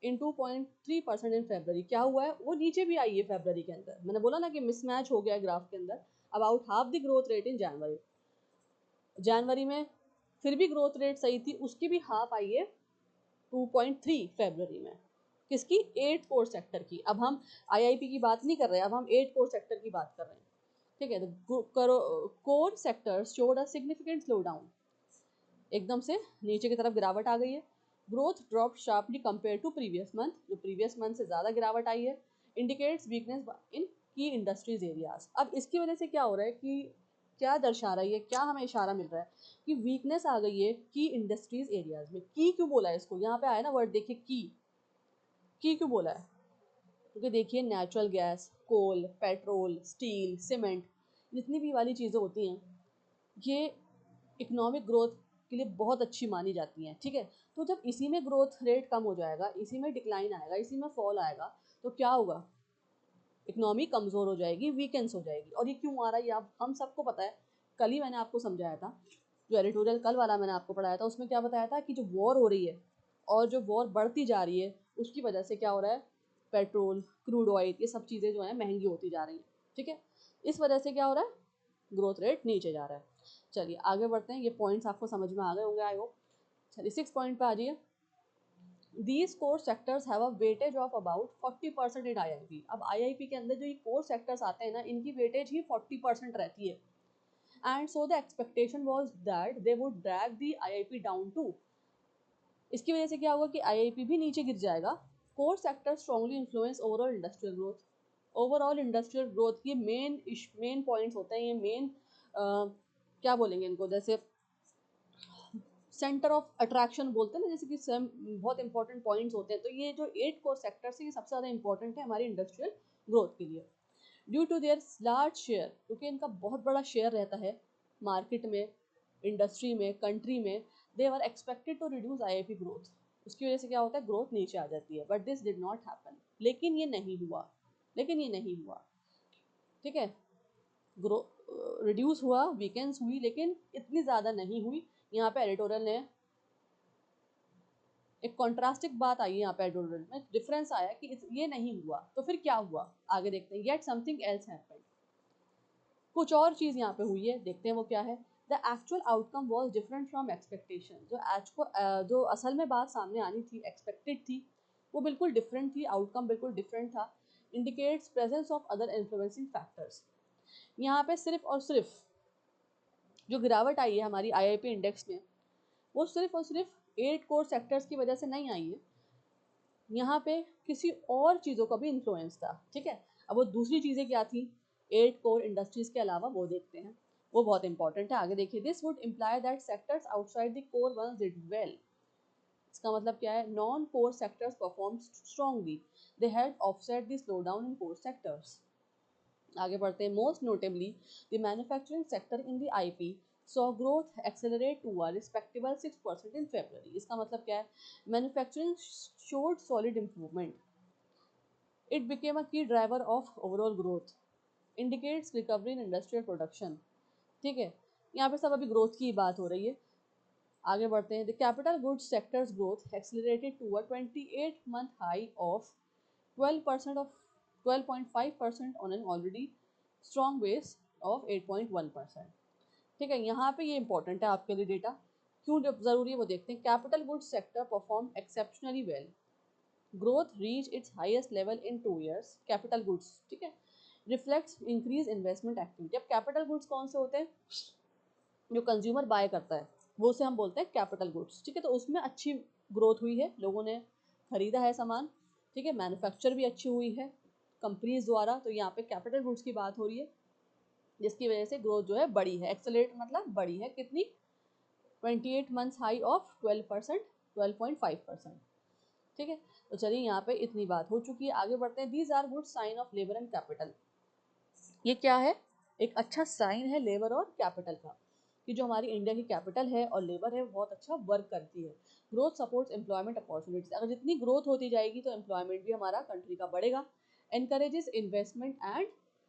in 2.3% in February। क्या हुआ है, वो नीचे भी आई है फरवरी के अंदर। मैंने बोला ना कि मिसमैच हो गया ग्राफ के अंदर। About half the growth rate in January. जनवरी में फिर भी ग्रोथ रेट सही थी, उसकी भी हाफ आई है 2.3 फरवरी में। किसकी? 8 कोर सेक्टर की। अब हम आईआईपी की बात नहीं कर रहे, अब हम 8 कोर सेक्टर की बात कर रहे हैं, ठीक है। तो core sectors showed a significant slow down, एकदम से नीचे की तरफ गिरावट आ गई है। Growth drop sharply compare to previous month, जो प्रीवियस मंथ से ज़्यादा गिरावट आई है। इंडिकेट्स वीकनेस इन की इंडस्ट्रीज एरियाज। अब इसकी वजह से क्या हो रहा है कि क्या दर्शा रही है, क्या हमें इशारा मिल रहा है कि वीकनेस आ गई है की इंडस्ट्रीज एरियाज में। की क्यों बोला है इसको, यहाँ पे आया ना वर्ड, देखिए की क्यों बोला है, क्योंकि देखिए नेचुरल गैस, कोल, पेट्रोल, स्टील, सीमेंट, जितनी भी वाली चीज़ें होती हैं ये इकोनॉमिक ग्रोथ के लिए बहुत अच्छी मानी जाती हैं, ठीक है। तो जब इसी में ग्रोथ रेट कम हो जाएगा, इसी में डिक्लाइन आएगा, इसी में फॉल आएगा, तो क्या होगा? इकोनॉमी कमज़ोर हो जाएगी, वीकेंस हो जाएगी। और ये क्यों आ रहा है, ये आप हम सबको पता है। कल ही मैंने आपको समझाया था, जो एडिटोरियल कल वाला मैंने आपको पढ़ाया था, उसमें क्या बताया था कि जो वॉर हो रही है और जो वॉर बढ़ती जा रही है, उसकी वजह से क्या हो रहा है, पेट्रोल, क्रूड ऑयल, ये सब चीज़ें जो हैं महंगी होती जा रही हैं, ठीक है। इस वजह से क्या हो रहा है, ग्रोथ रेट नीचे जा रहा है। चलिए आगे बढ़ते हैं, ये पॉइंट्स आपको समझ में आ गए होंगे आई होप। चलिए 6 पॉइंट पे आ जाइए। These core sectors have a weightage of about 40% in IIP। अब IIP के अंदर जो ये core sectors आते हैं ना, इनकी weightage ही 40% रहती है। And so the expectation was that they would drag the IIP down too। इसकी वजह से क्या होगा कि IIP भी नीचे गिर जाएगा। Core sectors strongly influence overall industrial growth। Overall industrial growth की मेन पॉइंट्स होते हैं, ये मेन क्या बोलेंगे इनको, जैसे सेंटर ऑफ अट्रैक्शन बोलते हैं ना, जैसे कि बहुत इंपॉर्टेंट पॉइंट्स होते हैं। तो ये जो 8 कोर सेक्टर्स है, ये सबसे ज़्यादा इंपॉर्टेंट है हमारी इंडस्ट्रियल ग्रोथ के लिए। Due to their large share, क्योंकि इनका बहुत बड़ा शेयर रहता है मार्केट में, इंडस्ट्री में, कंट्री में, they are expected to reduce IIP growth. उसकी वजह से क्या होता है, ग्रोथ नीचे आ जाती है। But this did not happen, लेकिन ये नहीं हुआ, ठीक है। ग्रो रिड्यूस हुआ, वीकेंस हुई, लेकिन इतनी ज़्यादा नहीं हुई। यहाँ पे एडिटोरियल ने एक कॉन्ट्रास्टिक बात आई है, यहाँ पे एडिटोरियल में डिफरेंस आया कि ये नहीं हुआ, तो फिर क्या हुआ आगे देखते हैं। येट समथिंग एल्स हैपेंड, कुछ और चीज़ यहाँ पे हुई है, देखते हैं वो क्या है। The actual outcome was different from expectation. जो असल में बात सामने आनी थी, एक्सपेक्टेड थी, वो बिल्कुल डिफरेंट थी, आउटकम बिल्कुल डिफरेंट था। Indicates presence of other influencing factors. यहाँ पे सिर्फ और सिर्फ जो गिरावट आई है हमारी आईआईपी इंडेक्स में, वो सिर्फ और सिर्फ 8 कोर सेक्टर्स की वजह से नहीं आई है। यहाँ पे किसी और चीज़ों का भी इन्फ्लुएंस था, ठीक है। अब वो दूसरी चीज़ें क्या थी 8 कोर इंडस्ट्रीज के अलावा, वो देखते हैं, वो बहुत इंपॉर्टेंट है। आगे देखिए, this would imply that sectors outside the core ones did well. इसका मतलब क्या है, non core sectors perform strongly, they had offset the slow down in core sectors. आगे बढ़ते हैं। Most notably the manufacturing sector in the IP saw growth accelerate to a respectable 6% in February. इसका मतलब क्या है, manufacturing showed solid improvement, it became a key driver of overall growth, indicates recovery in industrial production, ठीक है। यहाँ पे सब अभी ग्रोथ की बात हो रही है। आगे बढ़ते हैं। The capital goods sectors growth accelerated to a 28 month high of 12% of 12.5% on an already strong base of 8.1%, ठीक है। यहाँ पे ये इंपॉर्टेंट है आपके लिए डेटा, क्यों ज़रूरी है वो देखते हैं। Capital goods sector perform exceptionally well, growth reach its highest level in 2 years। Capital goods, ठीक है, रिफ्लेक्ट्स इंक्रीज इन्वेस्टमेंट एक्टिविटी। अब कैपिटल गुड्स कौन से होते हैं, जो कंज्यूमर बाय करता है, वो से हम बोलते हैं कैपिटल गुड्स, ठीक है। तो उसमें अच्छी ग्रोथ हुई है, लोगों ने खरीदा है सामान, ठीक है। मैन्युफैक्चर भी अच्छी हुई है कंपनीज द्वारा। तो यहाँ पे कैपिटल गुड्स की बात हो रही है, जिसकी वजह से ग्रोथ जो है बड़ी है। एक्सेलरेट मतलब बड़ी है, कितनी, 28 मंथ्स हाई ऑफ 12%, 12.5%, ठीक है। तो चलिए यहाँ पे इतनी बात हो चुकी है, आगे बढ़ते हैं। These are good sign of labour and capital. ये क्या है, एक अच्छा साइन है लेबर और कैपिटल का, कि जो हमारी इंडिया की कैपिटल है और लेबर है बहुत अच्छा वर्क करती है। Growth supports employment opportunities. अगर जितनी ग्रोथ होती जाएगी तो एम्प्लॉयमेंट भी हमारा कंट्री का बढ़ेगा। Encourages investment and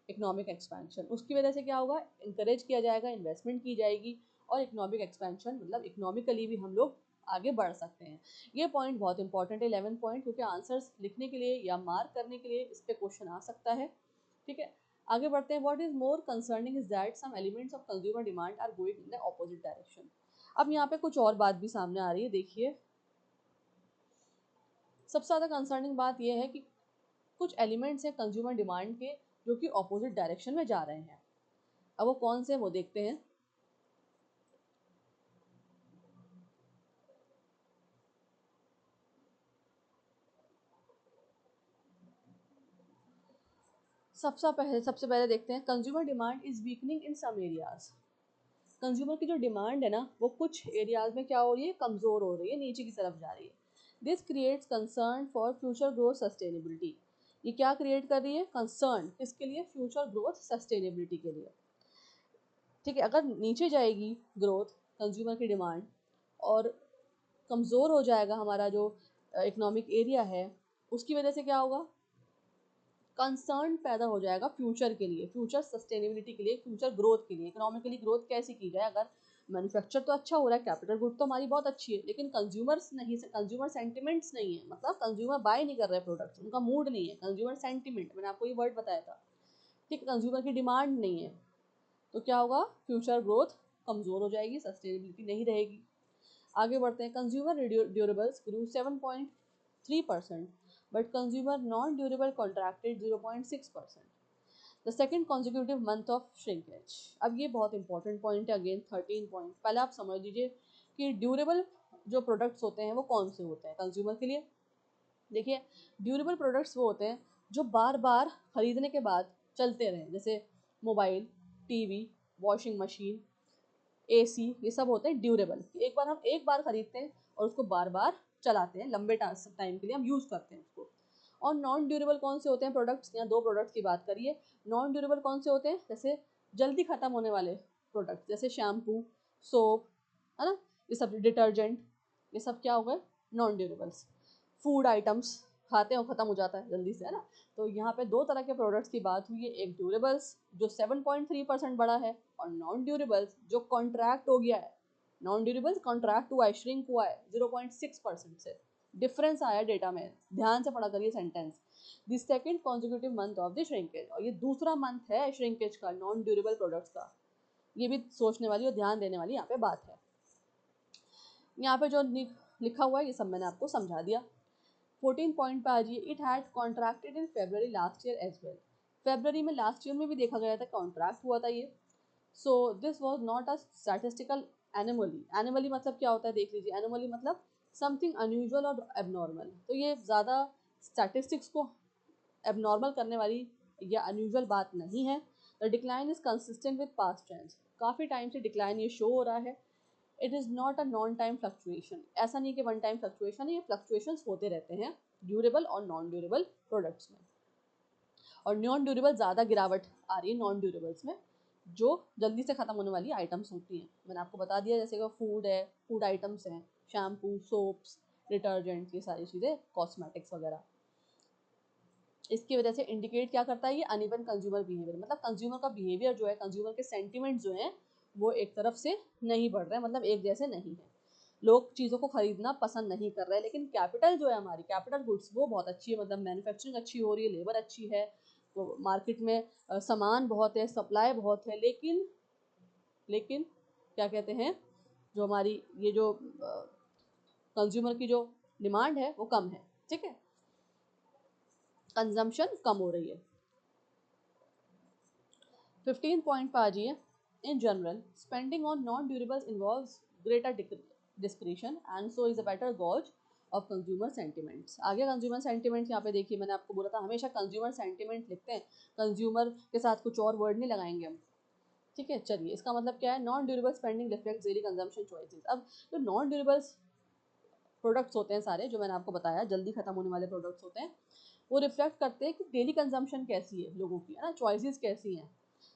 economic expansion. उसकी वजह से क्या होगा, इंकरेज किया जाएगा, इन्वेस्टमेंट की जाएगी और इकोनॉमिक एक्सपेंशन, मतलब इकोनॉमिकली भी हम लोग आगे बढ़ सकते हैं। ये पॉइंट बहुत इंपॉर्टेंट है 11 पॉइंट, क्योंकि आंसर्स लिखने के लिए या मार्क करने के लिए इस पे क्वेश्चन आ सकता है। ठीक है, आगे बढ़ते हैं। What is more concerning is that some elements of consumer demand are going in the opposite direction. अब यहाँ पे कुछ और बात भी सामने आ रही है, देखिए। सबसे ज़्यादा कंसर्निंग बात यह है कि कुछ एलिमेंट्स हैं कंज्यूमर डिमांड के जो कि ऑपोजिट डायरेक्शन में जा रहे हैं। अब वो कौन से हैं वो देखते हैं। सबसे पहले देखते हैं consumer demand is weakening in some areas. Consumer की जो डिमांड है ना वो कुछ एरियाज में क्या हो रही है, कमज़ोर हो रही है, नीचे की तरफ जा रही है। This creates concern for future growth sustainability. ये क्या क्रिएट कर रही है, कंसर्न किसके लिए, फ्यूचर ग्रोथ सस्टेनेबिलिटी के लिए। ठीक है, अगर नीचे जाएगी ग्रोथ, कंज्यूमर की डिमांड, और कमज़ोर हो जाएगा हमारा जो इकोनॉमिक एरिया है, उसकी वजह से क्या होगा, कंसर्न पैदा हो जाएगा फ्यूचर के लिए, फ्यूचर सस्टेनेबिलिटी के लिए, फ्यूचर ग्रोथ के लिए। इकोनॉमिकली ग्रोथ कैसे की जाए, अगर मैन्युफैक्चर तो अच्छा हो रहा है, कैपिटल गुड तो हमारी बहुत अच्छी है, लेकिन कंज्यूमर्स नहीं, कंज्यूमर सेंटिमेंट्स नहीं है, मतलब कंज्यूमर बाय नहीं कर रहे प्रोडक्ट्स, उनका मूड नहीं है, कंज्यूमर सेंटिमेंट, मैंने आपको ये वर्ड बताया था। ठीक है, कंज्यूमर की डिमांड नहीं है, तो क्या होगा, फ्यूचर ग्रोथ कमज़ोर हो जाएगी, सस्टेनेबिलिटी नहीं रहेगी। आगे बढ़ते हैं। Consumer durables grew 7.3%, but consumer non-durable contracted 0.6%. The second consecutive month of shrinkage. अब ये बहुत इंपॉर्टेंट पॉइंट है, अगेन 13 पॉइंट। पहले आप समझ लीजिए कि ड्यूरेबल जो प्रोडक्ट्स होते हैं वो कौन से होते हैं कंज्यूमर के लिए। देखिए, ड्यूरेबल प्रोडक्ट्स वो होते हैं जो बार बार खरीदने के बाद चलते रहें, जैसे mobile, TV, washing machine, AC, ये सब होते हैं ड्यूरेबल। हम एक बार खरीदते हैं और उसको बार बार चलाते हैं, लंबे टाइम के लिए हम यूज़ करते हैं उसको। और नॉन ड्यूरेबल कौन से होते हैं प्रोडक्ट्स, यहाँ दो प्रोडक्ट्स की बात करिए। नॉन ड्यूरेबल कौन से होते हैं, जैसे जल्दी ख़त्म होने वाले प्रोडक्ट, जैसे शैम्पू, सोप, है ना, ये सब डिटर्जेंट, ये सब क्या हो गए, नॉन ड्यूरेबल्स। फूड आइटम्स, खाते हैं और ख़त्म हो जाता है जल्दी से, है ना। तो यहाँ पे दो तरह के प्रोडक्ट्स की बात हुई है, एक ड्यूरेबल्स जो 7.3% बढ़ा है, और नॉन ड्यूरेबल्स जो कॉन्ट्रैक्ट हो गया है। नॉन ड्यूरेबल्स कॉन्ट्रैक्ट हुआ है, श्रिंक हुआ है 0.6% से। डिफरेंस आया डेटा में, ध्यान से पढ़ा करिए sentence. The second consecutive month of the shrinkage, और ये दूसरा मंथ है श्रिंकेज का नॉन ड्यूरेबल प्रोडक्ट्स का। ये भी सोचने वाली और ध्यान देने वाली यहाँ पे बात है। यहाँ पे जो लिखा हुआ है ये सब मैंने आपको समझा दिया। 14 पॉइंट पे आ जाइए। It had contracted in February last year as well. February में लास्ट ईयर में भी देखा गया था, कॉन्ट्रैक्ट हुआ था ये। So this was not a statistical anomaly. Anomaly मतलब क्या होता है, देख लीजिए। एनोमली मतलब समथिंग अनयूजुअल और एबनॉर्मल। तो ये ज़्यादा स्टैटिस्टिक्स को एबनॉर्मल करने वाली या अनयूजुअल बात नहीं है। The decline is consistent with past trends. काफ़ी टाइम से डिक्लाइन ये शो हो रहा है। It is not a non time fluctuation. ऐसा नहीं कि वन टाइम फ्लक्चुएशन है, ये फ्लक्चुएशंस होते रहते हैं ड्यूरेबल और नॉन ड्यूरेबल प्रोडक्ट्स में। और नॉन ड्यूरेबल ज़्यादा गिरावट आ रही है नॉन ड्यूरेबल्स में, जो जल्दी से ख़त्म होने वाली आइटम्स होती हैं। मैंने आपको बता दिया, जैसे कि फूड है, फूड आइटम्स हैं, शैम्पू, सोप्स, डिटर्जेंट्स, ये सारी चीज़ें, कॉस्मेटिक्स वगैरह। इसकी वजह से इंडिकेट क्या करता है ये, अनइवन कंज्यूमर बिहेवियर। मतलब कंज्यूमर का बिहेवियर जो है, कंज्यूमर के सेंटिमेंट जो हैं वो एक तरफ से नहीं बढ़ रहे हैं, मतलब एक जैसे नहीं है। लोग चीज़ों को खरीदना पसंद नहीं कर रहे हैं, लेकिन कैपिटल जो है हमारी, कैपिटल गुड्स वो बहुत अच्छी है, मतलब मैन्युफैक्चरिंग अच्छी हो रही है, लेबर अच्छी है, तो मार्केट में सामान बहुत है, सप्लाई बहुत है, लेकिन क्या कहते हैं, जो हमारी ये जो कंज्यूमर की जो डिमांड है वो कम है। ठीक है, कंजम्पशन कम हो रही है। 15 पॉइंट पर आ जाइए। In general spending on non durables involves greater discretion and so is a better gauge of consumer sentiments. आगे कंज्यूमर सेंटिमेंट्स यहाँ पे देखिए, मैंने आपको बोला था हमेशा कंज्यूमर सेंटिमेंट लिखते हैं, कंज्यूमर के साथ कुछ और वर्ड नहीं लगाएंगे हम। ठीक है, चलिए, इसका मतलब क्या है, non durable spending reflects daily consumption choices. अब जो नॉन ड्यूरेबल्स प्रोडक्ट्स होते हैं सारे, जो मैंने आपको बताया जल्दी खत्म होने वाले प्रोडक्ट्स होते हैं, वो रिफ्लेक्ट करते हैं कि डेली कंजम्पशन कैसी है लोगों की, है ना, चॉइसेस कैसी हैं।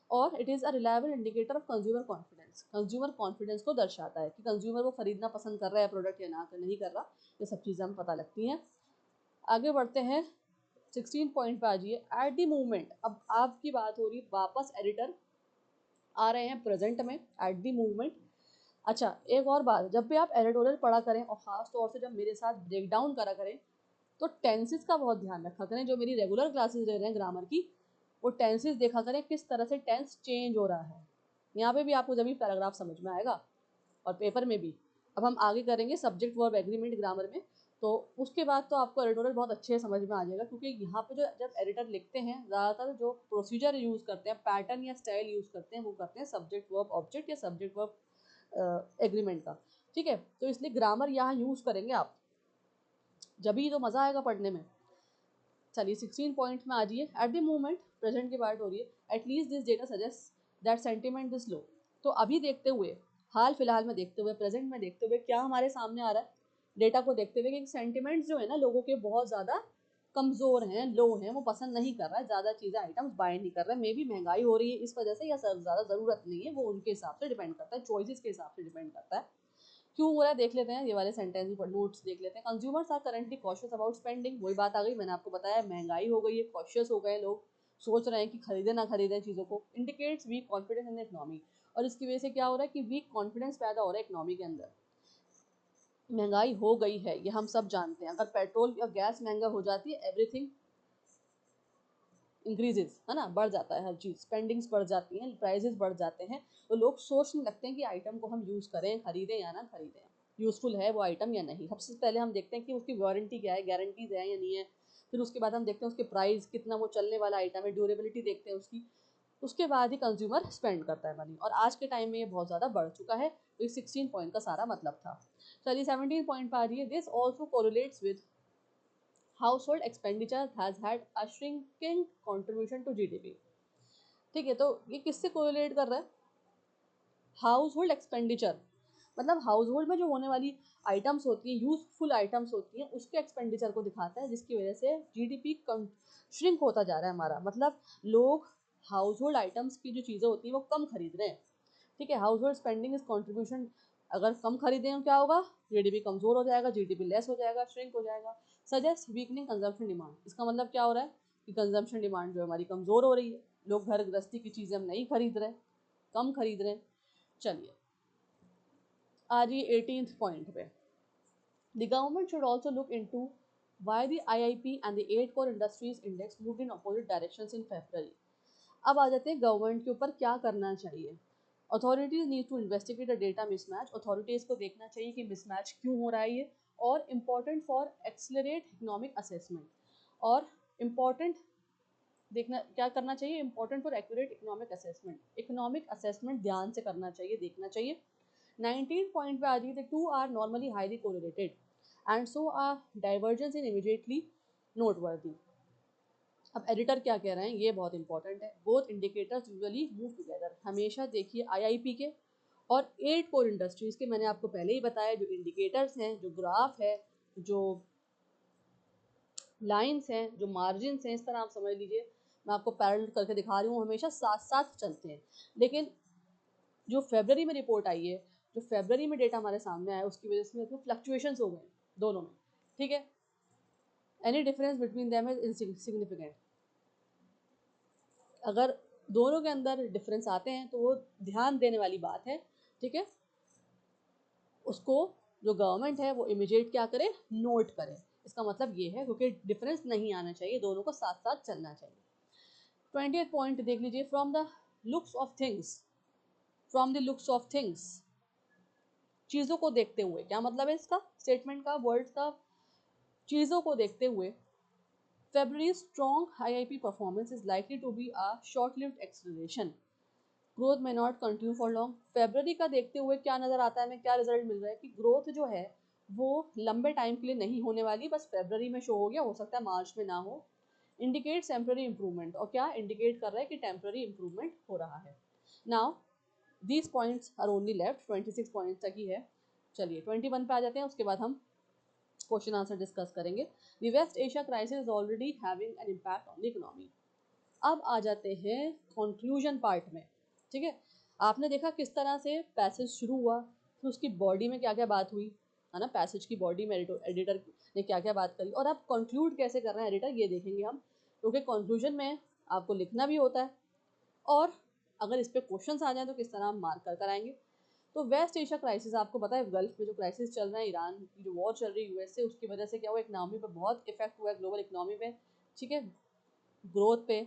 और it is a reliable indicator of consumer confidence. Consumer confidence को दर्शाता है कि कंज्यूमर वो खरीदना पसंद कर रहा है प्रोडक्ट या ना नहीं कर रहा। ये सब चीज़ें हमें पता लगती हैं। आगे बढ़ते हैं। 16 पॉइंट पे आ जाइए। एट दी मूवमेंट, अब आपकी बात हो रही वापस एडिटर आ रहे हैं प्रेजेंट में। एट दी मूवमेंट अच्छा, एक और बात, जब भी आप एडिटोरियल पढ़ा करें और ख़ास तौर से जब मेरे साथ ब्रेक डाउन करा करें, तो टेंसेस का बहुत ध्यान रखा करें। जो मेरी रेगुलर क्लासेस ले रहे हैं ग्रामर की, वो टेंसेस देखा करें किस तरह से टेंस चेंज हो रहा है। यहाँ पे भी आपको जब भी पैराग्राफ समझ में आएगा और पेपर में भी। अब हम आगे करेंगे सब्जेक्ट वर्ब एग्रीमेंट ग्रामर में, तो उसके बाद तो आपको एडिटोरियल बहुत अच्छे से समझ में आ जाएगा, क्योंकि यहाँ पे जो जब एडिटर लिखते हैं ज़्यादातर जो प्रोसीजर यूज़ करते हैं, पैटर्न या स्टाइल यूज़ करते हैं, वो करते हैं सब्जेक्ट वर्ब ऑब्जेक्ट या सब्जेक्ट वर्ब एग्रीमेंट का। ठीक है, तो इसलिए ग्रामर यहाँ यूज़ करेंगे आप, जब ही तो मज़ा आएगा पढ़ने में। चलिए 16 पॉइंट में आ जाइए। एट द मोमेंट, प्रेजेंट की बात हो रही है, at least this data suggest that sentiment is low. तो अभी देखते हुए, हाल फिलहाल में देखते हुए, प्रेजेंट में देखते हुए क्या हमारे सामने आ रहा है, डेटा को देखते हुए कि सेंटिमेंट्स जो है ना लोगों के बहुत ज़्यादा कमज़ोर हैं, लो हैं, वो पसंद नहीं कर रहा है, ज़्यादा चीज़ें आइटम्स बाय नहीं कर रहे हैं। मे बी महंगाई हो रही है इस वजह से, या ज़्यादा ज़रूरत नहीं है, वो उनके हिसाब से डिपेंड करता है, चॉइसेस के हिसाब से डिपेंड करता है। क्यों हो रहा है देख लेते हैं, ये वाले सेंटेंस भी नोट्स देख लेते हैं। Consumers are currently cautious about spending, वही बात आ गई, मैंने आपको बताया महंगाई हो गई है, कॉशियस हो गए लोग, सोच रहे हैं कि खरीदे ना खरीदे चीज़ों को। Indicates weak confidence in the economy, और इसकी वजह से क्या हो रहा है कि वीक कॉन्फिडेंस पैदा हो रहा है इकोनॉमी के अंदर। महंगाई हो गई है, ये हम सब जानते हैं। अगर पेट्रोल या गैस महंगा हो जाती है, एवरीथिंग इंक्रीजेज, है ना, बढ़ जाता है हर चीज़, स्पेंडिंग्स बढ़ जाती हैं, प्राइजेस बढ़ जाते हैं, तो लोग सोचने लगते हैं कि आइटम को हम यूज़ करें, खरीदें या ना खरीदें, यूज़फुल है वो आइटम या नहीं। सबसे पहले हम देखते हैं कि उसकी वारंटी क्या है, गारंटीज है या नहीं है। फिर उसके बाद हम देखते हैं उसके प्राइस कितना वो चलने वाला आइटम है, ड्यूरेबिलिटी देखते हैं उसकी। उसके बाद ही कंज्यूमर स्पेंड करता है मनी, और आज के टाइम में ये बहुत ज़्यादा बढ़ चुका है। तो ये 16 पॉइंट का सारा मतलब था। चलिए 17 पॉइंट पर आ रही है। This also correlates with household expenditure has had a shrinking contribution to GDP। ठीक है, तो ये किससे कोरिलेट कर रहा है? हाउस होल्ड एक्सपेंडिचर, मतलब हाउस होल्ड में जो होने वाली आइटम्स होती हैं, यूजफुल आइटम्स होती हैं, उसके एक्सपेंडिचर को दिखाता है, जिसकी वजह से जीडीपी श्रिंक होता जा रहा है हमारा। मतलब लोग हाउस होल्ड आइटम्स की जो चीज़ें होती हैं वो कम खरीद रहे हैं। ठीक है, house hold spending is contribution, अगर कम खरीदें तो क्या होगा, जीडीपी कमजोर हो जाएगा, जीडीपी लेस हो जाएगा, श्रिंक हो जाएगा। सजेस्ट वीकनिंग कंजम्पशन डिमांड, इसका मतलब क्या हो रहा है कि कंजम्पशन डिमांड जो हमारी कमजोर हो रही है, लोग घर गृहस्थी की चीज़ें हम नहीं खरीद रहे, कम खरीद रहे हैं। चलिए आ रही 18th पॉइंट पे। The government should also look into why the IIP and the 8 core industries index moved in opposite directions in February। अब आ जाते हैं गवर्नमेंट के ऊपर क्या करना चाहिए। Authorities need to investigate a data mismatch, authorities को देखना चाहिए कि मिसमैच क्यों हो रहा है ये, और important for accelerate economic assessment, और इम्पॉर्टेंट देखना क्या करना चाहिए, important for accurate economic assessment, economic assessment ध्यान से करना चाहिए, देखना चाहिए। 19 पॉइंट पे आ जाइए। The two are normally highly correlated and so are divergence in immediately noteworthy. अब एडिटर क्या कह रहे हैं, ये बहुत इंपॉर्टेंट है। Both indicators usually move together, हमेशा देखिए आईआईपी के और 8 कोर इंडस्ट्रीज के, मैंने आपको पहले ही बताया, जो इंडिकेटर्स हैं, जो ग्राफ है, जो लाइंस हैं, जो मार्जिन्स हैं, इस तरह आप समझ लीजिए, मैं आपको पैरेलल करके दिखा रही हूँ, हमेशा साथ साथ चलते हैं। लेकिन जो फेब्रवरी में रिपोर्ट आई है, जो फेब्रवरी में डेटा हमारे सामने आया, उसकी वजह से फ्लक्चुएशंस हो गए दोनों में। ठीक है, any difference between them is insignificant, अगर दोनों के अंदर डिफरेंस आते हैं तो वो ध्यान देने वाली बात है। ठीक है, उसको जो गवर्नमेंट है वो इमीडिएट क्या करे, नोट करे। इसका मतलब ये है, क्योंकि डिफरेंस नहीं आना चाहिए, दोनों को साथ साथ चलना चाहिए। 20th पॉइंट देख लीजिए। From the looks of things, from the looks of things, चीज़ों को देखते हुए, क्या मतलब है इसका स्टेटमेंट का, वर्ड का, चीज़ों को देखते हुए February's strong IIP performance is likely to be a short-lived acceleration. Growth में not continue for long. February का देखते हुए क्या नज़र आता है, हमें क्या रिजल्ट मिल रहा है कि ग्रोथ जो है वो लंबे टाइम के लिए नहीं होने वाली, बस फेब्रवरी में शो हो गया, हो सकता है मार्च में ना हो। इंडिकेट टेम्पररी इंप्रूवमेंट, और क्या इंडिकेट कर रहा है कि टेम्पररी इंप्रूवमेंट हो रहा है। Now these points are only left, 26 points तक ही है। चलिए 21 पे आ जाते हैं, उसके बाद हम क्वेश्चन आंसर डिस्कस करेंगे। The West Asia crisis is already having an impact on the economy. अब आ जाते हैं कंक्लूजन पार्ट में। ठीक है, आपने देखा किस तरह से पैसेज शुरू हुआ, फिर उसकी बॉडी में क्या क्या बात हुई, है ना, पैसेज की बॉडी में एडिटर ने क्या क्या बात करी, और अब कंक्लूड कैसे कर रहे हैं एडिटर, ये देखेंगे हम, क्योंकि कंक्लूजन में आपको लिखना भी होता है, और अगर इस पर क्वेश्चन आ जाए तो किस तरह हम मार्क कर कराएंगे। तो वेस्ट एशिया क्राइसिस, आपको पता है गल्फ में जो क्राइसिस चल रहा है, ईरान की जो वॉर चल रही है यूएस से, उसकी वजह से क्या हुआ, इकोनॉमी पर बहुत इफेक्ट हुआ है, ग्लोबल इकोनॉमी पे, ठीक है, ग्रोथ पे,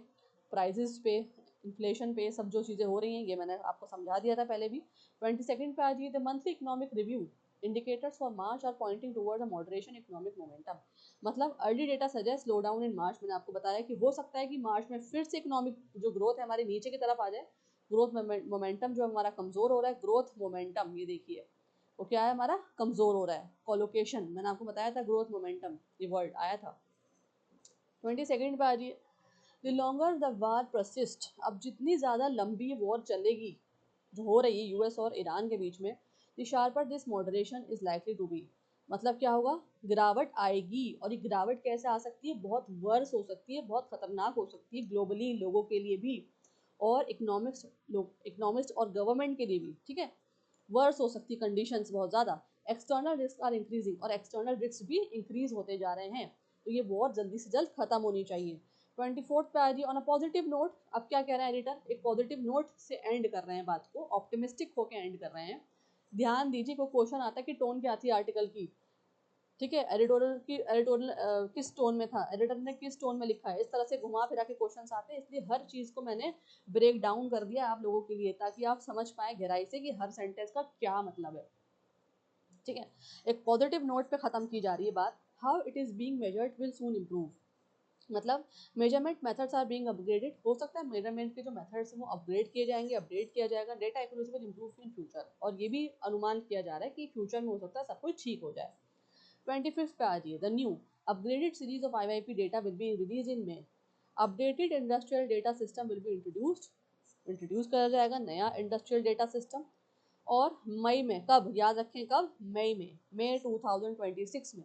प्राइसेस पे, इन्फ्लेशन पे, सब जो चीज़ें हो रही हैं ये मैंने आपको समझा दिया था पहले भी। 22 पे आ जाइए, the monthly economic review indicators for March are pointing towards a moderation economic momentum। मतलब early data suggest slow down in March. मैंने आपको बताया कि हो सकता है कि मार्च में फिर से इकोनॉमिक जो ग्रोथ है हमारी नीचे की तरफ आ जाए, ग्रोथ मोमेंटम जो हमारा कमजोर हो रहा है, ग्रोथ मोमेंटम ये देखिए वो क्या है हमारा कमजोर हो रहा है। कोलोकेशन मैंने आपको बताया था, ग्रोथ मोमेंटम ये वर्ड आया था। 22 पे आ जाइए, the longer the war persist, अब जितनी ज़्यादा लंबी वॉर चलेगी जो हो रही है यूएस और ईरान के बीच में, the sharper this moderation is likely to be, मतलब क्या होगा, गिरावट आएगी। और ये गिरावट कैसे आ सकती है, बहुत वर्स हो सकती है, बहुत खतरनाक हो सकती है ग्लोबली लोगों के लिए भी, और इकोनॉमिस्ट और गवर्नमेंट के लिए भी, ठीक है, वर्स हो सकती कंडीशंस बहुत ज़्यादा। एक्सटर्नल रिस्क आर इंक्रीजिंग, और एक्सटर्नल रिस्क भी इंक्रीज होते जा रहे हैं, तो ये वॉर जल्दी से जल्द खत्म होनी चाहिए। 24 पे आ जाइए, ऑन अ पॉजिटिव नोट, अब क्या कह रहा है एडिटर, एक पॉजिटिव नोट से एंड कर रहे हैं बात को, ऑप्टिमिस्टिक होकर एंड कर रहे हैं। ध्यान दीजिए, कोई क्वेश्चन आता है कि टोन क्या थी आर्टिकल की, ठीक है, एडिटोरियल किस टोन में था, एडिटर ने किस टोन में लिखा है, इस तरह से घुमा फिरा के क्वेश्चंस आते हैं, इसलिए हर चीज़ को मैंने ब्रेक डाउन कर दिया आप लोगों के लिए, ताकि आप समझ पाए गहराई से कि हर सेंटेंस का क्या मतलब है, ठीक है। एक पॉजिटिव नोट पे ख़त्म की जा रही है बात, how it is being measured will soon improve, मतलब measurement methods are being upgraded, हो सकता है मेजरमेंट के जो मेथड्स हैं वो अपग्रेड किए जाएंगे, अपडेट किया जाएगा, data accuracy will improve in future, और ये भी अनुमान किया जा रहा है कि फ्यूचर में हो सकता है सब कुछ ठीक हो जाए। 25 पे आ जाइए, the new upgraded series of IYP data will be release in may, updated industrial data system will be introduce करा जाएगा नया इंडस्ट्रियल डेटा सिस्टम, और मई में, कब याद रखें, कब, मई 2026 में,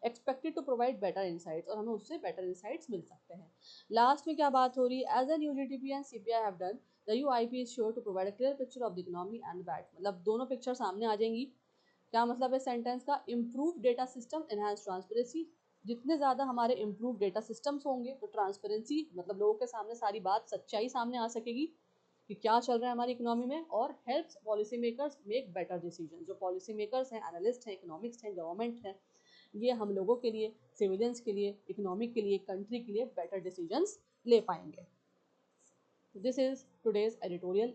expected to provide better insights, और हमें उससे बेटर इंसाइट्स मिल सकते हैं। लास्ट में क्या बात हो रही है, as an UGTP and CPI have done, the UIP is sure to provide a clear picture of the economy and that, मतलब दोनों पिक्चर सामने आ जाएंगी। क्या मतलब है सेंटेंस का, improve data system enhance transparency, जितने ज़्यादा हमारे इम्प्रूव डेटा सिस्टम्स होंगे तो ट्रांसपेरेंसी, मतलब लोगों के सामने सारी बात सच्चाई सामने आ सकेगी कि क्या चल रहा है हमारी इकोनॉमी में, और helps policy makers make better decision, जो पॉलिसी मेकर्स हैं, एनालिस्ट हैं, इकोनॉमिक्स हैं, गवर्नमेंट हैं, ये हम लोगों के लिए, सिविलियंस के लिए, इकोनॉमिक के लिए, कंट्री के लिए बेटर डिसीजंस ले पाएंगे। This is today's editorial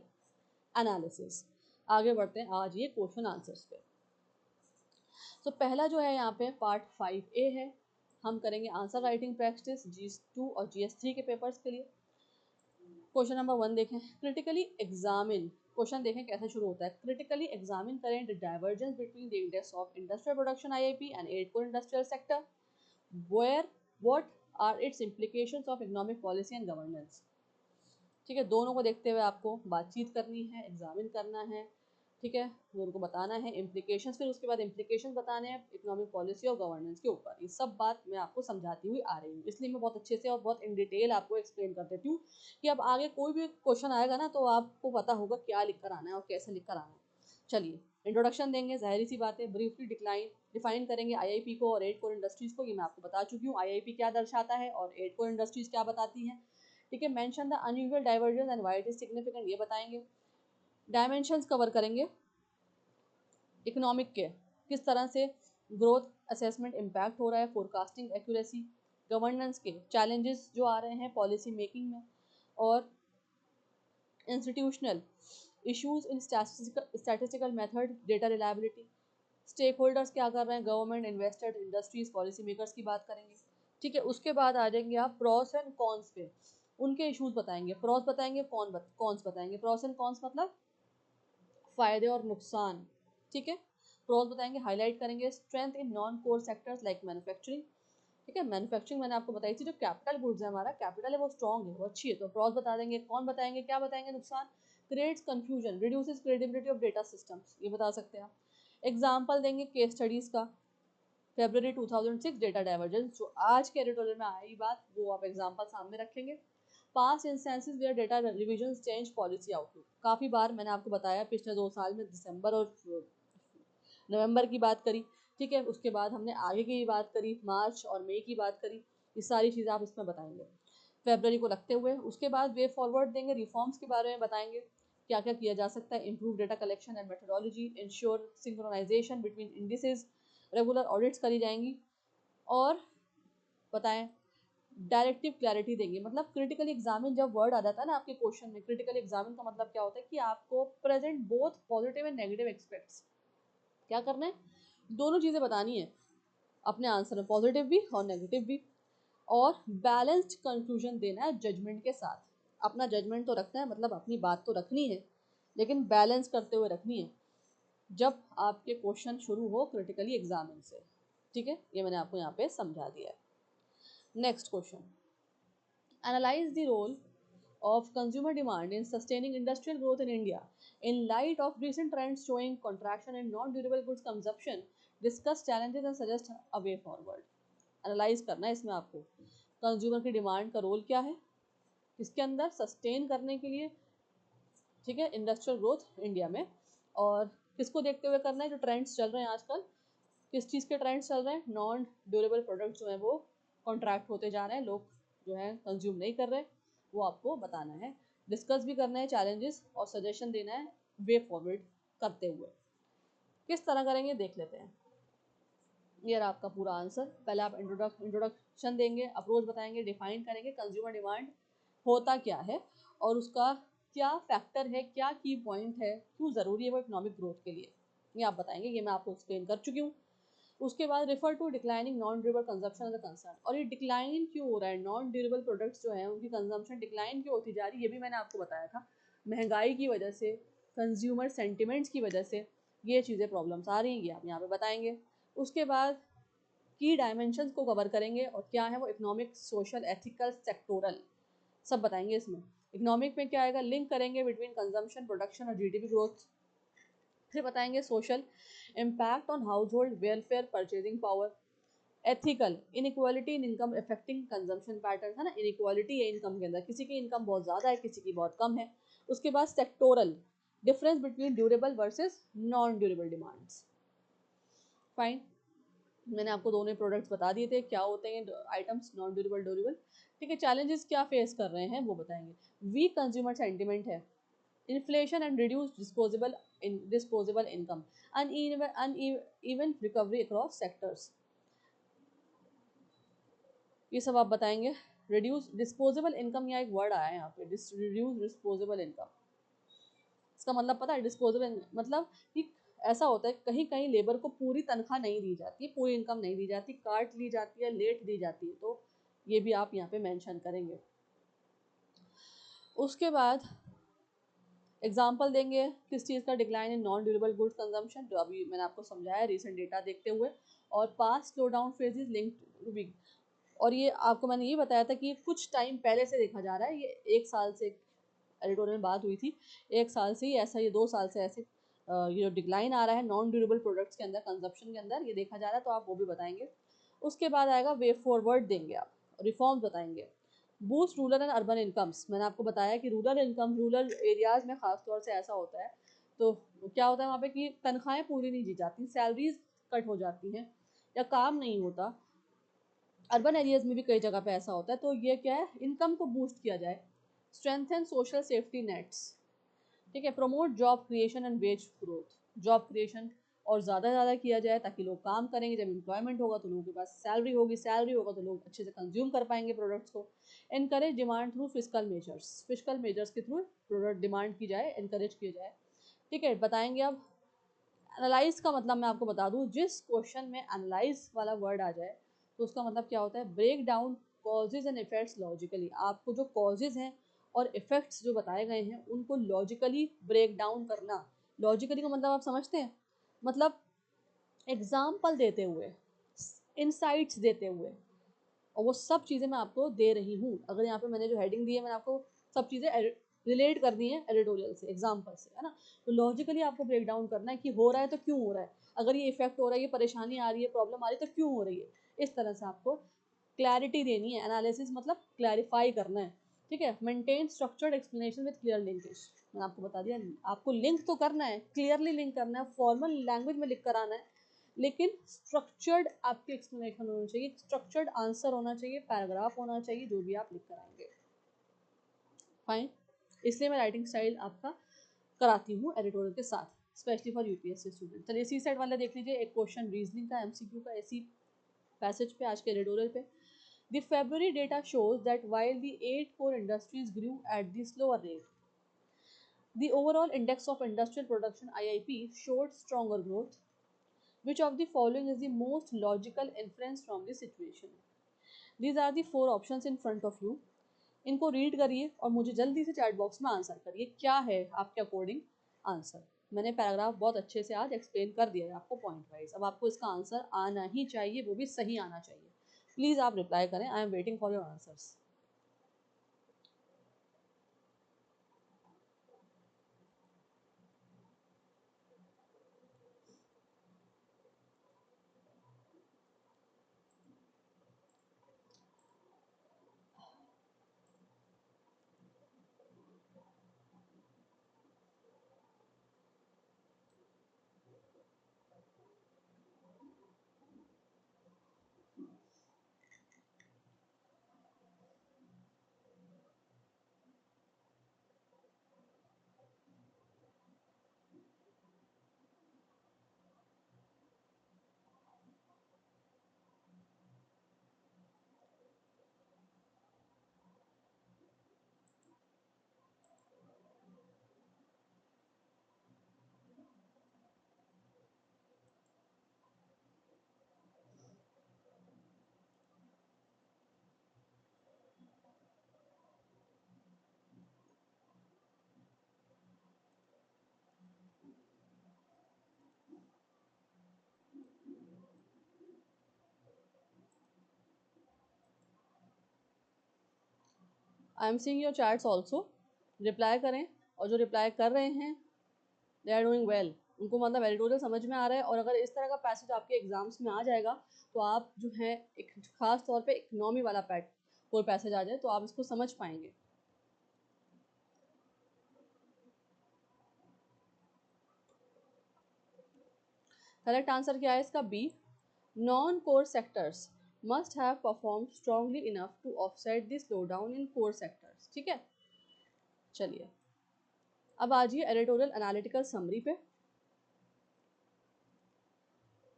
analysis. आगे बढ़ते हैं आज ये क्वेश्चन आंसर्स पे। तो पहला जो है यहाँ पे पार्ट 5A है, हम करेंगे आंसर राइटिंग प्रैक्टिस GS2 और GS3 के पेपर्स के लिए। क्वेश्चन नंबर 1 देखें, क्रिटिकली एग्जामिन, क्वेश्चन देखें कैसे शुरू होता है, क्रिटिकली एग्जामिन करें the divergence between the index of industrial production IIP and 8 core industrial sector, where what are its implications of economic policy and governance, ठीक है, दोनों को देखते हुए आपको बातचीत करनी है, एग्जामिन करना है, ठीक है, वो उनको बताना है इम्प्लीकेशंस, फिर उसके बाद इम्प्लीकेशंस बताने हैं इकोनॉमिक पॉलिसी और गवर्नेंस के ऊपर। ये सब बात मैं आपको समझाती हुई आ रही हूँ, इसलिए मैं बहुत अच्छे से और बहुत इन डिटेल आपको एक्सप्लेन कर देती हूँ कि अब आगे कोई भी क्वेश्चन आएगा ना तो आपको पता होगा क्या लिख कर आना है और कैसे लिख कर आना है। चलिए इंट्रोडक्शन देंगे, जाहिर सी बात है, ब्रीफली डिफाइन करेंगे IIP को और 8 कोर इंडस्ट्रीज को, ये मैं आपको बता चुकी हूँ, IIP क्या दर्शाता है और 8 कोर इंडस्ट्रीज क्या बताती हैं, ठीक है। Mention the unusual divergence and why it is significant, ये बताएंगे। डायमेंशंस कवर करेंगे इकोनॉमिक के, किस तरह से ग्रोथ असेसमेंट इम्पैक्ट हो रहा है, फोरकास्टिंग एक्यूरेसी, गवर्नेंस के चैलेंजेस जो आ रहे हैं पॉलिसी मेकिंग में, और institutional issues in statistical method, data reliability, stakeholders क्या कर रहे हैं, government, investor, industries, policy makers की बात करेंगे, ठीक है। उसके बाद आ जाएंगे आप प्रॉस एंड कॉन्स पे, उनके इश्यूज बताएंगे, प्रॉस बताएंगे, कॉन्स बताएंगे। प्रॉस एंड कॉन्स मतलब फायदे और नुकसान, ठीक है। प्रॉस बताएंगे, हाईलाइट करेंगे strength in non core sectors like manufacturing, ठीक है, मैन्युफैक्चरिंग मैंने आपको बताई थी, जो कैपिटल गुड्स है, हमारा कैपिटल है वो स्ट्रॉन्ग है, वो अच्छी है, तो प्रॉस बता देंगे। कौन बताएंगे, क्या बताएंगे, नुकसान, creates confusion, reduces credibility of data systems, ये बता सकते हैं आप। एग्जाम्पल देंगे केस स्टडीज का, February 2006 डेटा डाइवर्जेंस, जो आज के एडिटोरियल में आई बात वो आप एग्जाम्पल सामने रखेंगे। Past instances where data revision change policy outlook, काफ़ी बार मैंने आपको बताया पिछले 2 साल में दिसंबर और नवंबर की बात करी, ठीक है, उसके बाद हमने आगे की बात करी, मार्च और मई की बात करी, ये सारी चीज़ें आप इसमें बताएंगे फरवरी को रखते हुए। उसके बाद वे फॉरवर्ड देंगे, रिफॉर्म्स के बारे में बताएंगे, क्या क्या किया जा सकता है, improve data collection and methodology, ensure synchronization between indices, regular audits करी जाएंगी, और बताएं डायरेक्टिव क्लैरिटी देंगे। मतलब क्रिटिकल एग्जामिन जब वर्ड आ जाता है ना आपके क्वेश्चन में, क्रिटिकल एग्जामिन का मतलब क्या होता है कि आपको present both positive and negative aspects क्या करना है, दोनों चीज़ें बतानी है अपने आंसर में, पॉजिटिव भी और नेगेटिव भी, और बैलेंस्ड कंक्लूजन देना है जजमेंट के साथ। अपना जजमेंट तो रखना है, मतलब अपनी बात तो रखनी है, लेकिन बैलेंस करते हुए रखनी है जब आपके क्वेश्चन शुरू हो क्रिटिकली एग्जामिन से। ठीक है, ये मैंने आपको यहाँ पे समझा दिया है। Next question, analyze the role of consumer demand in sustaining industrial growth in India in light of recent trends showing contraction in non-durable goods consumption. Discuss challenges and suggest a way forward. Analyze करना है इसमें आपको consumer की demand का role क्या है इसके अंदर सस्टेन करने के लिए, ठीक है, इंडस्ट्रियल ग्रोथ इंडिया में, और किसको देखते हुए करना है, जो ट्रेंड्स चल रहे हैं आजकल, किस चीज़ के ट्रेंड्स चल रहे हैं, नॉन ड्यूरेबल प्रोडक्ट्स जो हैं वो कॉन्ट्रैक्ट होते जा रहे हैं, लोग जो है कंज्यूम नहीं कर रहे, वो आपको बताना है। डिस्कस भी करना है चैलेंजेस और सजेशन देना है वे फॉरवर्ड करते हुए। किस तरह करेंगे देख लेते हैं। ये रहा आपका पूरा आंसर। पहले आप इंट्रोडक्शन देंगे, अप्रोच बताएंगे, डिफाइन करेंगे कंज्यूमर डिमांड होता क्या है और उसका क्या फैक्टर है, क्या की पॉइंट है, क्यों ज़रूरी है वो इकोनॉमिक ग्रोथ के लिए, ये आप बताएंगे। ये मैं आपको एक्सप्लेन कर चुकी हूँ। उसके बाद refer to declining non durable consumption as a concern, और ये डिक्लाइन क्यों हो रहा है, नॉन ड्यूरेबल प्रोडक्ट्स जो हैं उनकी कंजम्पशन डिक्लाइन क्यों होती जा रही है, ये भी मैंने आपको बताया था। महंगाई की वजह से, कंज्यूमर सेंटिमेंट्स की वजह से ये चीज़ें प्रॉब्लम्स आ रही हैं, ये आप यहाँ पे बताएंगे। उसके बाद की डायमेंशंस को कवर करेंगे और क्या है वो, इकोनॉमिक, सोशल, एथिकल, सेक्टोरल, सब बताएंगे इसमें। इकोनॉमिक में क्या आएगा, लिंक करेंगे बिटवीन कंजम्पशन, प्रोडक्शन और जीडीपी ग्रोथ। फिर बताएंगे social, impact on house hold welfare, purchasing power. Ethical, inequality in income affecting consumption pattern, है ना, इनइक्वालिटी है इनकम के अंदर, किसी की इनकम बहुत ज़्यादा है, किसी की बहुत कम है। उसके बाद sectoral, difference between durable versus non durable demands. Fine, मैंने आपको दोनों प्रोडक्ट्स बता दिए थे क्या होते हैं आइटम्स, नॉन ड्यूरेबल, ड्यूरेबल। ठीक है, चैलेंजेस क्या फेस कर रहे हैं वो बताएंगे। वीक कंज्यूमर सेंटिमेंट है, inflation and reduce disposable income, uneven recovery across sectors, ये सब आप बताएंगे। रिड्यूस डिस्पोजेबल इनकम, या एक वर्ड आया है यहाँ पे, रिड्यूस डिस्पोजेबल इनकम, इसका मतलब पता है, डिस्पोजेबल मतलब कि ऐसा होता है कहीं कहीं लेबर को पूरी तनख्वाह नहीं दी जाती, पूरी इनकम नहीं दी जाती, काट ली जाती है, लेट दी जाती है, तो ये भी आप यहाँ पे मेंशन करेंगे। उसके बाद एग्जाम्पल देंगे किस चीज़ का, decline in non durable goods consumption, जो अभी मैंने आपको समझाया रिसेंट डेटा देखते हुए, और past slow down phases linked to weak. और ये आपको मैंने ये बताया था कि कुछ टाइम पहले से देखा जा रहा है, ये एक साल से एडिटोरियल में बात हुई थी, एक साल से ही ऐसा, ये 2 साल से ऐसे ये जो डिक्लाइन आ रहा है नॉन ड्यूरेबल प्रोडक्ट्स के अंदर, कंजप्शन के अंदर, ये देखा जा रहा है, तो आप वो भी बताएंगे। उसके बाद आएगा वे फॉरवर्ड देंगे आप, रिफॉर्म्स बताएंगे। Boost rural and urban incomes, मैंने आपको बताया कि रूरल इनकम, रूरल एरियाज़ में ख़ास तौर से ऐसा होता है, तो क्या होता है वहाँ पे कि तनख्वाहें पूरी नहीं दी जाती, सैलरीज कट हो जाती हैं या काम नहीं होता। अर्बन एरियाज में भी कई जगह पे ऐसा होता है, तो ये क्या है, इनकम को बूस्ट किया जाए। स्ट्रेंथन सोशल सेफ्टी नेट्स, ठीक है, promote job creation and wage growth, job creation और ज़्यादा से ज़्यादा किया जाए ताकि लोग काम करेंगे, जब एम्प्लॉयमेंट होगा तो लोगों के पास सैलरी होगी, सैलरी होगा तो लोग अच्छे से कंज्यूम कर पाएंगे प्रोडक्ट्स को। Encourage demand through physical measures, physical measures के थ्रू प्रोडक्ट डिमांड की जाए, इनकरेज किया जाए। ठीक है, बताएंगे अब। एनालाइज का मतलब मैं आपको बता दूं, जिस क्वेश्चन में एनालाइज वाला वर्ड आ जाए तो उसका मतलब क्या होता है, break down causes and effects logically, आपको जो कॉजेज हैं और इफेक्ट्स जो बताए गए हैं उनको लॉजिकली ब्रेक डाउन करना। लॉजिकली का मतलब आप समझते हैं, मतलब एग्जाम्पल देते हुए, इनसाइट्स देते हुए, और वो सब चीज़ें मैं आपको दे रही हूँ। अगर यहाँ पे मैंने जो हेडिंग दी है, मैंने आपको सब चीज़ें रिलेट कर दी है एडिटोरियल से, एग्जाम्पल से, है ना। तो लॉजिकली आपको ब्रेक डाउन करना है कि हो रहा है तो क्यों हो रहा है, अगर ये इफेक्ट हो रहा है, ये परेशानी आ रही है, प्रॉब्लम आ रही है, तो क्यों हो रही है। इस तरह से आपको क्लैरिटी देनी है, एनालिसिस मतलब क्लैरिफाई करना है। ठीक है, maintain structured explanation with clear linkage, मैंने आपको बता दिया, आपको लिंक तो करना है, क्लियरली लिंक करना है, फॉर्मल लैंग्वेज में लिख कर आना है, लेकिन स्ट्रक्चर्ड आपकी एक्सप्लेनेशन होनी चाहिए, स्ट्रक्चर्ड आंसर होना चाहिए, पैराग्राफ होना चाहिए, जो भी आप लिख कर आएंगे। फाइन, इसलिए मैं राइटिंग स्टाइल आपका कराती हूँ एडिटोरियल के साथ, स्पेशली फॉर यूपीएससी स्टूडेंट। चलिए सी सेट वाला देख लीजिए, एक क्वेश्चन रीजनिंग का एमसीक्यू का ऐसी पैसेज पे आज के एडिटोरियल पे। The February data shows that while the 8 core industries grew at the slower rate, the overall index of industrial production IIP showed stronger growth. Which of the following is the most logical inference from the situation? These are the 4 options in front of you. इनको read करिए और मुझे जल्दी से chat box में answer करिए, क्या है आपके अकॉर्डिंग आंसर। मैंने पैराग्राफ बहुत अच्छे से आज एक्सप्लेन कर दिया है आपको पॉइंट वाइज। अब आपको इसका आंसर आना ही चाहिए, वो भी सही आना चाहिए। प्लीज़ आप रिप्लाई करें, आई am waiting for your answers. I am seeing your chats also, reply करें। और जो रिप्लाई कर रहे हैं दे आर डूइंग वेल, उनको मतलब एडिटोरियल समझ में आ रहा है। और अगर इस तरह का पैसेज आपके एग्जाम्स में आ जाएगा तो आप जो है एक खास तौर पे इकोनॉमी वाला कोई पैसेज आ जाए तो आप इसको समझ पाएंगे। करेक्ट आंसर क्या है इसका? B, non core sectors must have perform strongly enough to offset the slow down in core sectors. ठीक है, चलिए अब आ जाइए एडिटोरियल एनालिटिकल समरी पे।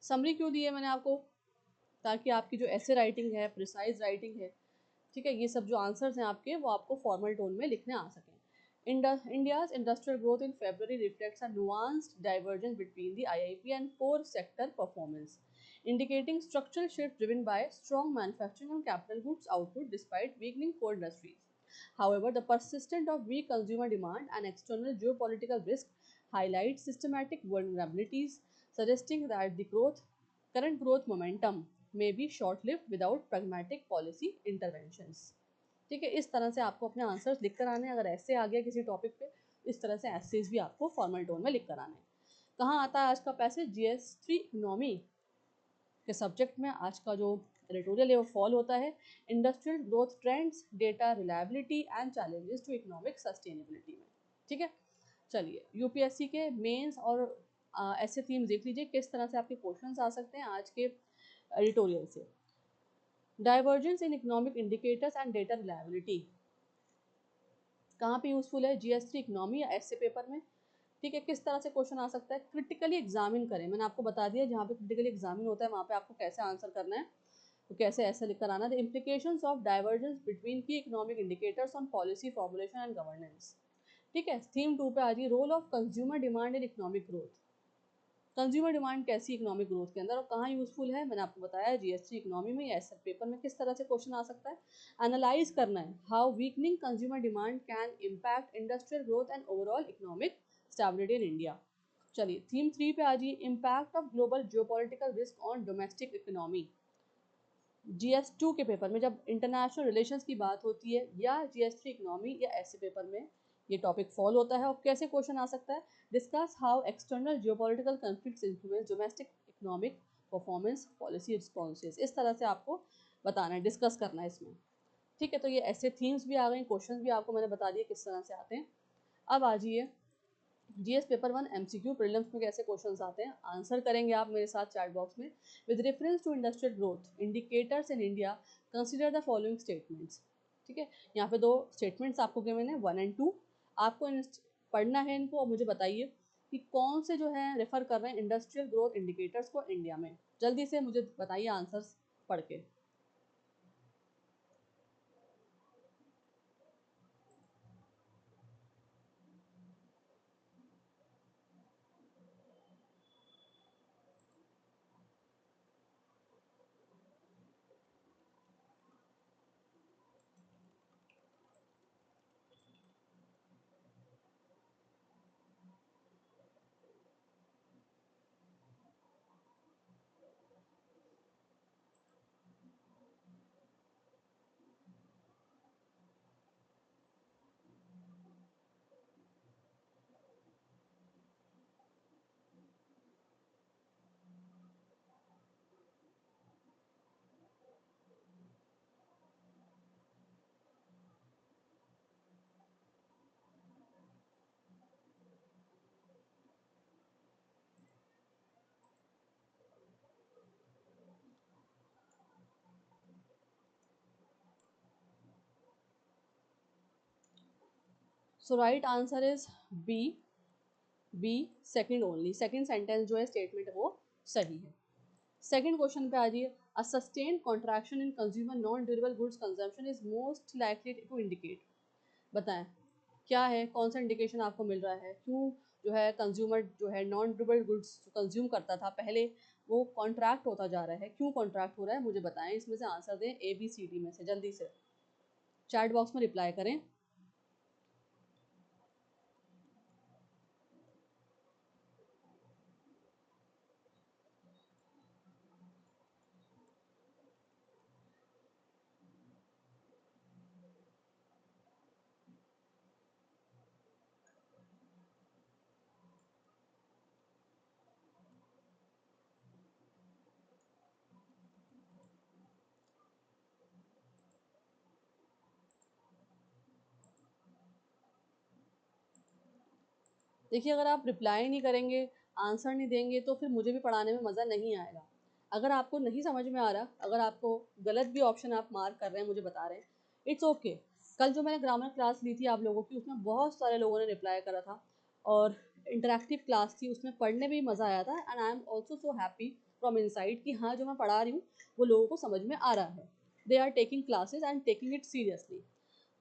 समरी क्यों दी है मैंने आपको? ताकि आपकी जो ऐसे राइटिंग है, प्रिसाइज राइटिंग है, ठीक है, ये सब जो आंसर्स हैं आपके वो आपको फॉर्मल टोन में लिखने आ सकें। India's industrial growth in February reflects a nuanced divergence between the IIP and core sector performance, indicating structural shift driven by strong manufacturing and capital goods output despite weakening core industries. However, the persistence of weak consumer demand and external geopolitical risk highlights systematic vulnerabilities, suggesting that the current growth momentum may be short-lived without pragmatic policy interventions. ठीक है, इस तरह से आपको अपने answers लिख कर आने हैं। अगर ऐसे आ गया किसी टॉपिक पे, इस तरह से एसेज भी आपको फॉर्मल टोन में लिख कर आने हैं। कहाँ आता है आज का पैसेज? GS3 इकोनॉमी के सब्जेक्ट में आज का जो एडिटोरियल है वो फॉल होता है industrial growth trends, data reliability and challenges to economic sustainability में। ठीक है, चलिए यूपीएससी के मेंस और ऐसे थीम देख लीजिए किस तरह से आपके क्वेश्चंस आ सकते हैं आज के एडिटोरियल से। Divergence in economic indicators and data reliability कहाँ पे यूजफुल है? GS3 इकोनॉमी या ऐसे पेपर में। ठीक है, किस तरह से क्वेश्चन आ सकता है? क्रिटिकली एग्जामिन करें, मैंने आपको बता दिया जहाँ पे क्रिटिकली एग्जामिन होता है वहाँ पे आपको कैसे आंसर करना है, तो कैसे ऐसे लिख कर आना। The implications of divergence between key economic indicators on policy formulation and governance. ठीक है, थीम 2 पे आ जाइए, role of consumer demand in economic growth. Consumer demand कैसी इकोनॉमिक ग्रोथ के अंदर और कहाँ यूजफुल है, मैंने आपको बताया GS3 इकोनॉमी में या ऐसे पेपर में किस तरह से क्वेश्चन आ सकता है। एनालाइज करना है how weakening consumer demand can impact industrial growth and overall economic stability in India. चलिए थीम 3 पे आ जाइए, impact of global geopolitical risk on domestic economy. GS2 के पेपर में जब इंटरनेशनल रिलेशंस की बात होती है या GS3 इकोनॉमी या ऐसे पेपर में ये टॉपिक फॉल होता है। और कैसे क्वेश्चन आ सकता है? Discuss how external geopolitical conflicts influence domestic economic performance policy responses. इस तरह से आपको बताना है, डिस्कस करना है इसमें। ठीक है, तो ये ऐसे थीम्स भी आ गए, क्वेश्चन भी आपको मैंने बता दिए किस तरह से आते हैं। अब आ जाइए GS पेपर 1 MCQ प्रीलिम्स में कैसे क्वेश्चंस आते हैं, आंसर करेंगे आप मेरे साथ चैट बॉक्स में। With reference to industrial growth indicators in India consider the following statements. ठीक है, यहाँ पे 2 स्टेटमेंट्स आपको गिवन है 1 and 2। आपको इन पढ़ना है इनको और मुझे बताइए कि कौन से जो है रेफर कर रहे हैं इंडस्ट्रियल ग्रोथ इंडिकेटर्स को इंडिया में। जल्दी से मुझे बताइए आंसर्स पढ़ के। So right answer is B. B, second only, second sentence जो है स्टेटमेंट वो सही है। सेकंड क्वेश्चन पे आ जाइए। A sustained contraction in consumer non durable goods consumption is most likely to indicate. बताएं क्या है, कौन सा इंडिकेशन आपको मिल रहा है, क्यों जो है कंज्यूमर जो है नॉन ड्यूरेबल गुड्स कंज्यूम करता था पहले वो कॉन्ट्रैक्ट होता जा रहा है, क्यों कॉन्ट्रैक्ट हो रहा है मुझे बताएं। इसमें से आंसर दें ए बी सी डी में से, जल्दी से चैट बॉक्स में रिप्लाई करें। देखिए अगर आप रिप्लाई नहीं करेंगे, आंसर नहीं देंगे तो फिर मुझे भी पढ़ाने में मज़ा नहीं आएगा। अगर आपको नहीं समझ में आ रहा, अगर आपको गलत भी ऑप्शन आप मार्क कर रहे हैं मुझे बता रहे हैं, इट्स ओके। कल जो मैंने ग्रामर क्लास ली थी आप लोगों की उसमें बहुत सारे लोगों ने रिप्लाई करा था और इंटरेक्टिव क्लास थी, उसमें पढ़ने में भी मज़ा आया था and I am also so happy from inside कि हाँ जो मैं पढ़ा रही हूँ वो लोगों को समझ में आ रहा है। They are taking classes and taking it seriously.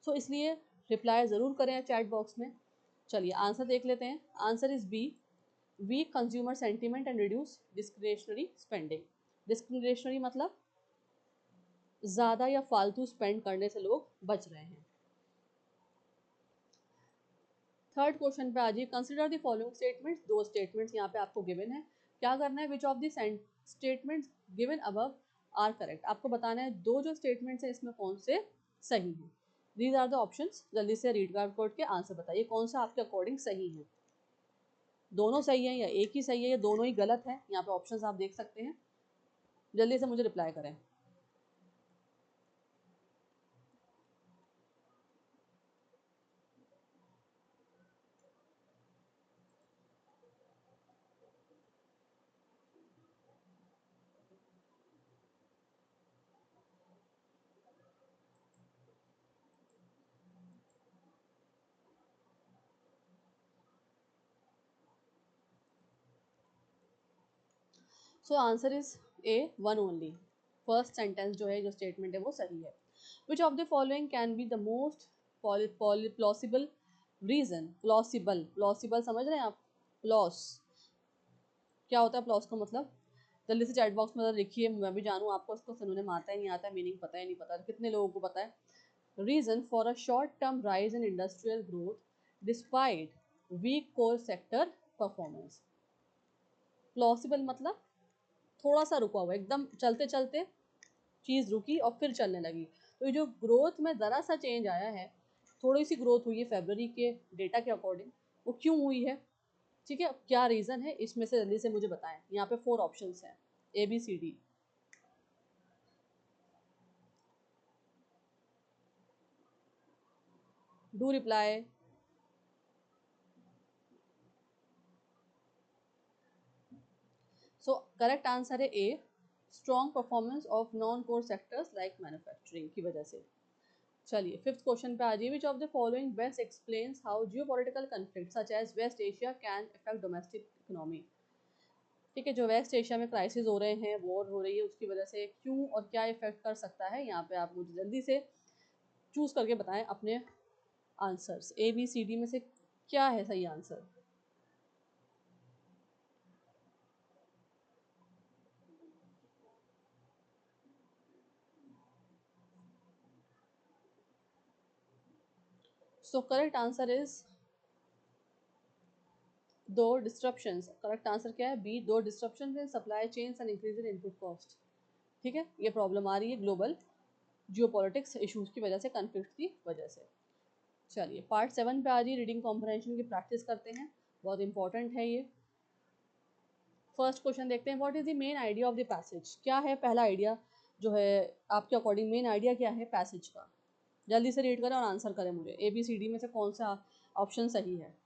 So इसलिए रिप्लाई ज़रूर करें चैट बॉक्स में। चलिए आंसर देख लेते हैं। Answer is B, weak consumer sentiment and reduce discretionary spending. Discretionary मतलब ज़्यादा या फालतू स्पेंड करने से लोग बच रहे हैं। थर्ड क्वेश्चन पे आ जाइए। Consider the following statements. दो स्टेटमेंट्स यहाँ पे आपको गिवन है, क्या करना है, which of the statements given above are correct. आपको बताना है दो जो स्टेटमेंट्स हैं इसमें कौन से सही हैं। These are the options. जल्दी से रीड आउट के आंसर बताइए कौन सा आपके अकॉर्डिंग सही है। दोनों सही है या एक ही सही है या दोनों ही गलत है, यहाँ पे ऑप्शंस आप देख सकते हैं। जल्दी से मुझे रिप्लाई करें। So answer is A, one only. First sentence जो है जो स्टेटमेंट है वो सही है। Which of the following can be the most plausible reason. Plausible, plausible समझ रहे हैं आप। प्लॉस क्या होता है, प्लॉस का मतलब। जल्दी से चैट बॉक्स में लिखिए, मैं भी जानूँ आपको इसको सुनने में आता है नहीं आता है, मीनिंग पता है नहीं पता, कितने लोगों को पता है। Reason for a short term rise in industrial growth despite weak core sector performance. Plausible मतलब थोड़ा सा रुका हुआ, एकदम चलते चलते चीज़ रुकी और फिर चलने लगी। तो ये जो ग्रोथ में ज़रा सा चेंज आया है, थोड़ी सी ग्रोथ हुई है फरवरी के डेटा के अकॉर्डिंग, वो क्यों हुई है, ठीक है, क्या रीज़न है इसमें से जल्दी से मुझे बताएं। यहाँ पे 4 ऑप्शंस हैं, A B C D. Do reply. So correct answer है A, strong performance of non core sectors like manufacturing की वजह से। चलिए फिफ्थ क्वेश्चन पे आ जाइए, which of the following best explains how geopolitical conflict such as West Asia can affect domestic economy. ठीक है, जो वेस्ट एशिया में क्राइसिस हो रहे हैं, वॉर हो रही है, उसकी वजह से क्यों और क्या इफेक्ट कर सकता है, यहाँ पे आप मुझे जल्दी से चूज करके बताएं अपने answers, A B C D में से क्या है सही answer. So correct answer is due disruptions. Correct answer क्या है, B, due disruptions in supply chains and increase in input cost. ठीक है, ये प्रॉब्लम आ रही है ग्लोबल जियोपॉलिटिक्स इश्यूज की वजह से, कन्फ्लिक्ट की वजह से। चलिए पार्ट 7 पे आ रही रीडिंग कॉम्प्रहेंशन की प्रैक्टिस करते हैं, बहुत इंपॉर्टेंट है ये। फर्स्ट क्वेश्चन देखते हैं, what is the main idea of the passage. क्या है पहला आइडिया जो है आपके अकॉर्डिंग, मेन आइडिया क्या है पैसेज का। जल्दी से रीड करें और आंसर करें मुझे, ए बी सी डी में से कौन सा ऑप्शन सही है।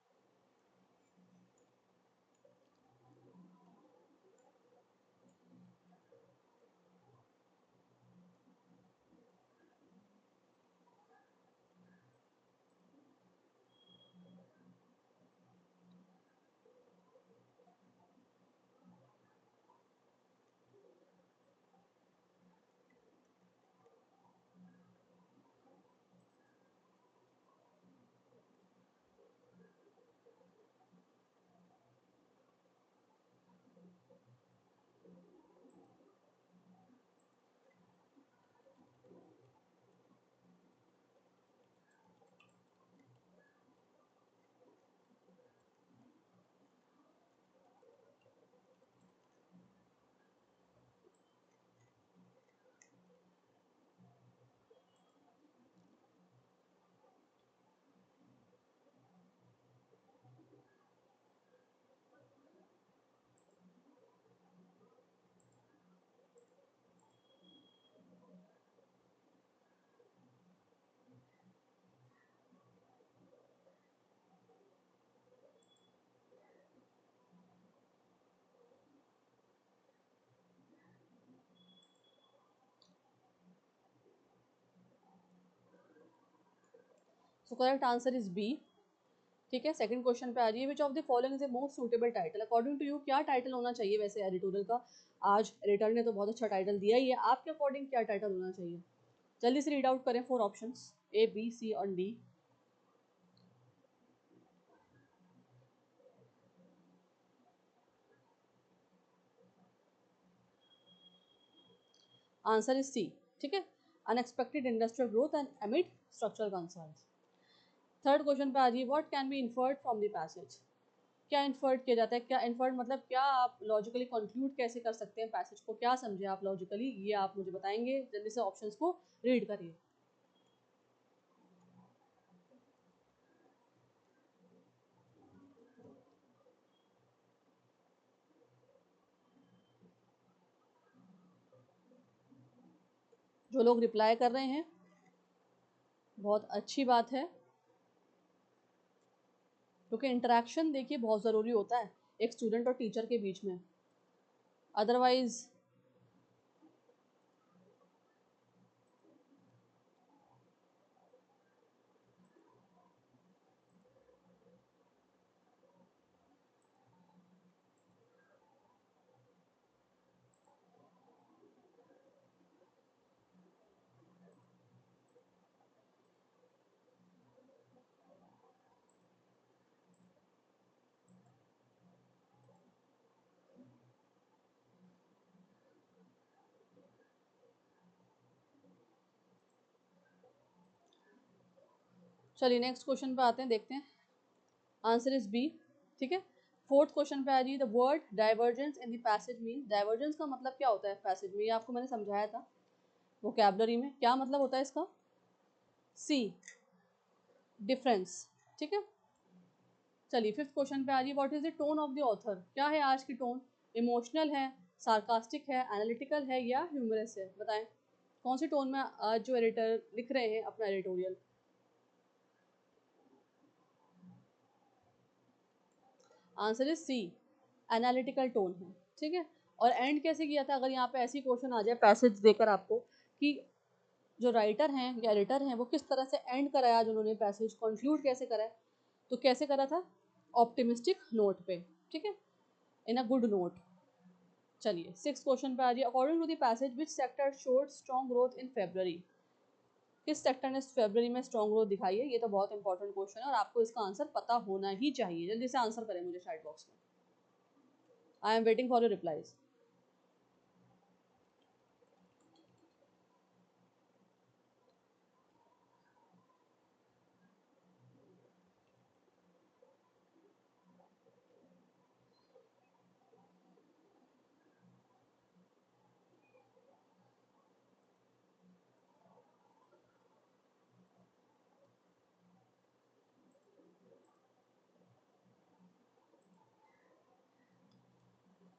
So correct answer is B. ठीक है, सेकंड क्वेश्चन पे आ रही है, which of the following is the most suitable title according to you. क्या टाइटल होना चाहिए वैसे एडिटोरियल का, आज एडिटर ने तो बहुत अच्छा टाइटल दिया ही है, आपके अकॉर्डिंग क्या टाइटल होना चाहिए। जल्दी से रीड आउट करें four options, A B C और डी। Answer is C. ठीक है, unexpected industrial growth and amid structural concerns. Third question पे आ रही है, what can be inferred from the passage. क्या इन्फर्ड किया जाता है, क्या इन्फर्ड मतलब क्या आप लॉजिकली कंक्लूड कैसे कर सकते हैं पैसेज को, क्या समझे आप लॉजिकली, ये आप मुझे बताएंगे। जल्दी से ऑप्शंस को रीड करिए। जो लोग रिप्लाई कर रहे हैं, बहुत अच्छी बात है, क्योंकि इंटरेक्शन देखिए बहुत ज़रूरी होता है एक स्टूडेंट और टीचर के बीच में, अदरवाइज। चलिए नेक्स्ट क्वेश्चन पे आते हैं, देखते हैं। Answer is B. ठीक है, फोर्थ क्वेश्चन पे आ रही है, the word divergence in the passage mean. Divergence का मतलब क्या होता है पैसेज में, ये आपको मैंने समझाया था वोकैबुलरी में, क्या मतलब होता है इसका। सी, डिफरेंस। ठीक है, चलिए फिफ्थ क्वेश्चन पे आ रही है, what is the tone of the author. क्या है आज की टोन, इमोशनल है, सार्कास्टिक है, एनालिटिकल है या ह्यूमरस है, बताएं कौन सी टोन में आज जो एडिटर लिख रहे हैं अपना editorial. Answer is C, analytical tone है। ठीक है, और एंड कैसे किया था, अगर यहाँ पे ऐसी क्वेश्चन आ जाए पैसेज देकर आपको कि जो राइटर हैं या एडिटर हैं वो किस तरह से एंड कराया आज उन्होंने पैसेज, कंक्लूड कैसे करा है, तो कैसे करा था, ऑप्टिमिस्टिक नोट पे, ठीक है, इन अ गुड नोट। चलिए 6 क्वेश्चन पे आ जाइए। According to the passage which sector showed strong growth in February, किस सेक्टर ने फरवरी में स्ट्रॉन्ग ग्रोथ दिखाई है, ये तो बहुत इंपॉर्टेंट क्वेश्चन है और आपको इसका आंसर पता होना ही चाहिए। जल्दी से आंसर करें मुझे चैट बॉक्स में, I am waiting for your replies.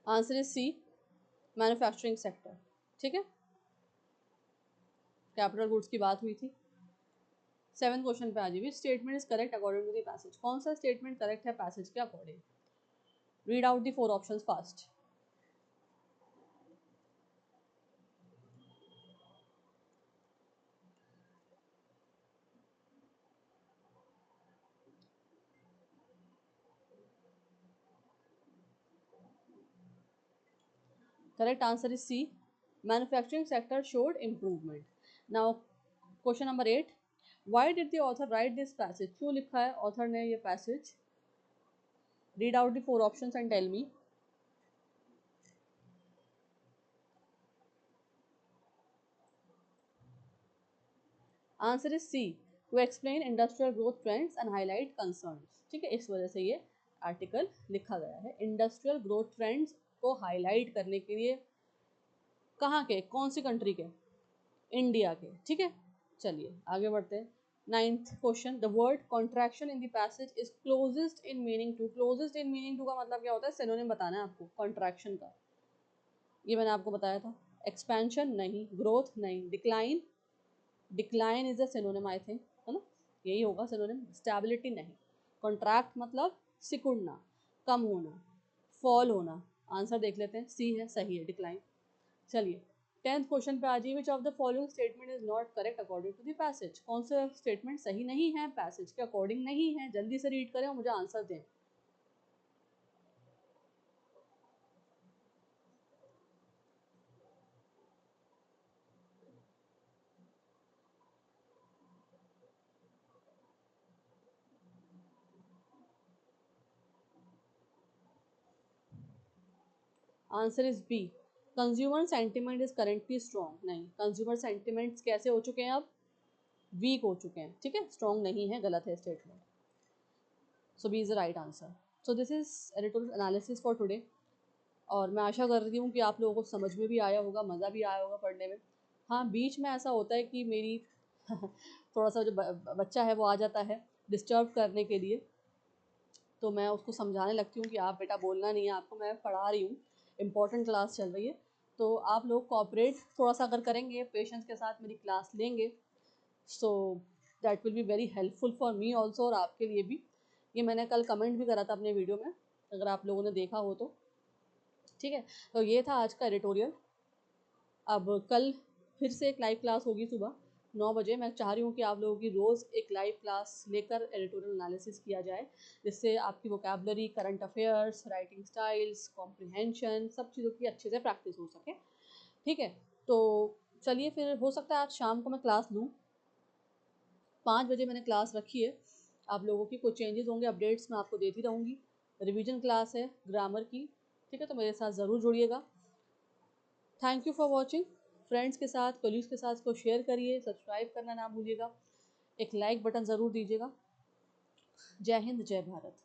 Answer is C, manufacturing sector, ठीक है, कैपिटल गुड्स की बात हुई थी। 7 क्वेश्चन पे आ जाइए। Statement is correct according to the passage, कौन सा स्टेटमेंट करेक्ट है पैसेज के according, read out the 4 options fast. Correct answer is C, manufacturing sector showed improvement. Now question number 8, why did the author write this passage, क्यों लिखा है author ने ये passage, read out the 4 options and tell me. Answer is C, to explain industrial growth trends and highlight concerns, ठीक है, इस वजह से ये आर्टिकल लिखा गया है, इंडस्ट्रियल ग्रोथ ट्रेंड्स को हाईलाइट करने के लिए। कहाँ के, कौन सी कंट्री के, इंडिया के, ठीक है। चलिए आगे बढ़ते हैं। 9th question, the word contraction in the passage is closest in meaning to, closest in meaning to का मतलब क्या होता है, सिनोनिम बताना है आपको कॉन्ट्रैक्शन का, ये मैंने आपको बताया था। एक्सपेंशन नहीं, ग्रोथ नहीं, decline, decline is a synonym I think, है ना, यही होगा सिनोनिम। स्टेबिलिटी नहीं, कॉन्ट्रैक्ट मतलब सिकुड़ना, कम होना, फॉल होना। आंसर देख लेते हैं, सी है, सही है, डिक्लाइन। चलिए 10th क्वेश्चन पे आ जाइए। Which of the following statement is not correct according to the passage, कौन सा स्टेटमेंट सही नहीं है, पैसेज के अकॉर्डिंग नहीं है, जल्दी से रीड करें और मुझे आंसर दें। Answer is B, consumer sentiment is currently strong, नहीं, कंज्यूमर सेंटिमेंट्स कैसे हो चुके हैं, अब वीक हो चुके हैं, ठीक है, स्ट्रॉन्ग नहीं है, गलत है statement. So B is the right answer. So this is editorial analysis for today, और मैं आशा कर रही हूँ कि आप लोगों को समझ में भी आया होगा, मज़ा भी आया होगा पढ़ने में। हाँ बीच में ऐसा होता है कि मेरी थोड़ा सा जो बच्चा है वो आ जाता है डिस्टर्ब करने के लिए, तो मैं उसको समझाने लगती हूँ कि आप बेटा बोलना नहीं है, आपको मैं पढ़ा रही हूँ, इम्पोर्टेंट क्लास चल रही है, तो आप लोग कोऑपरेट थोड़ा सा अगर करेंगे, पेशेंस के साथ मेरी क्लास लेंगे, so that will be very helpful for me also, और आपके लिए भी। ये मैंने कल कमेंट भी करा था अपने वीडियो में, अगर आप लोगों ने देखा हो तो, ठीक है। तो ये था आज का एडिटोरियल। अब कल फिर से एक लाइव क्लास होगी सुबह 9 बजे। मैं चाह रही हूँ कि आप लोगों की रोज़ एक लाइव क्लास लेकर एडिटोरियल एनालिसिस किया जाए, जिससे आपकी vocabulary, current affairs, writing styles, comprehension, सब चीज़ों की अच्छे से प्रैक्टिस हो सके, ठीक है। तो चलिए फिर, हो सकता है आज शाम को मैं क्लास लूँ, 5 बजे मैंने क्लास रखी है। आप लोगों की कुछ चेंजेस होंगे, अपडेट्स मैं आपको देती रहूँगी। रिवीजन क्लास है ग्रामर की, ठीक है, तो मेरे साथ ज़रूर जुड़िएगा। Thank you for watching. Friends के साथ, कलीग्स के साथ इसको शेयर करिए, सब्सक्राइब करना ना भूलिएगा, एक लाइक बटन ज़रूर दीजिएगा। जय हिंद, जय भारत।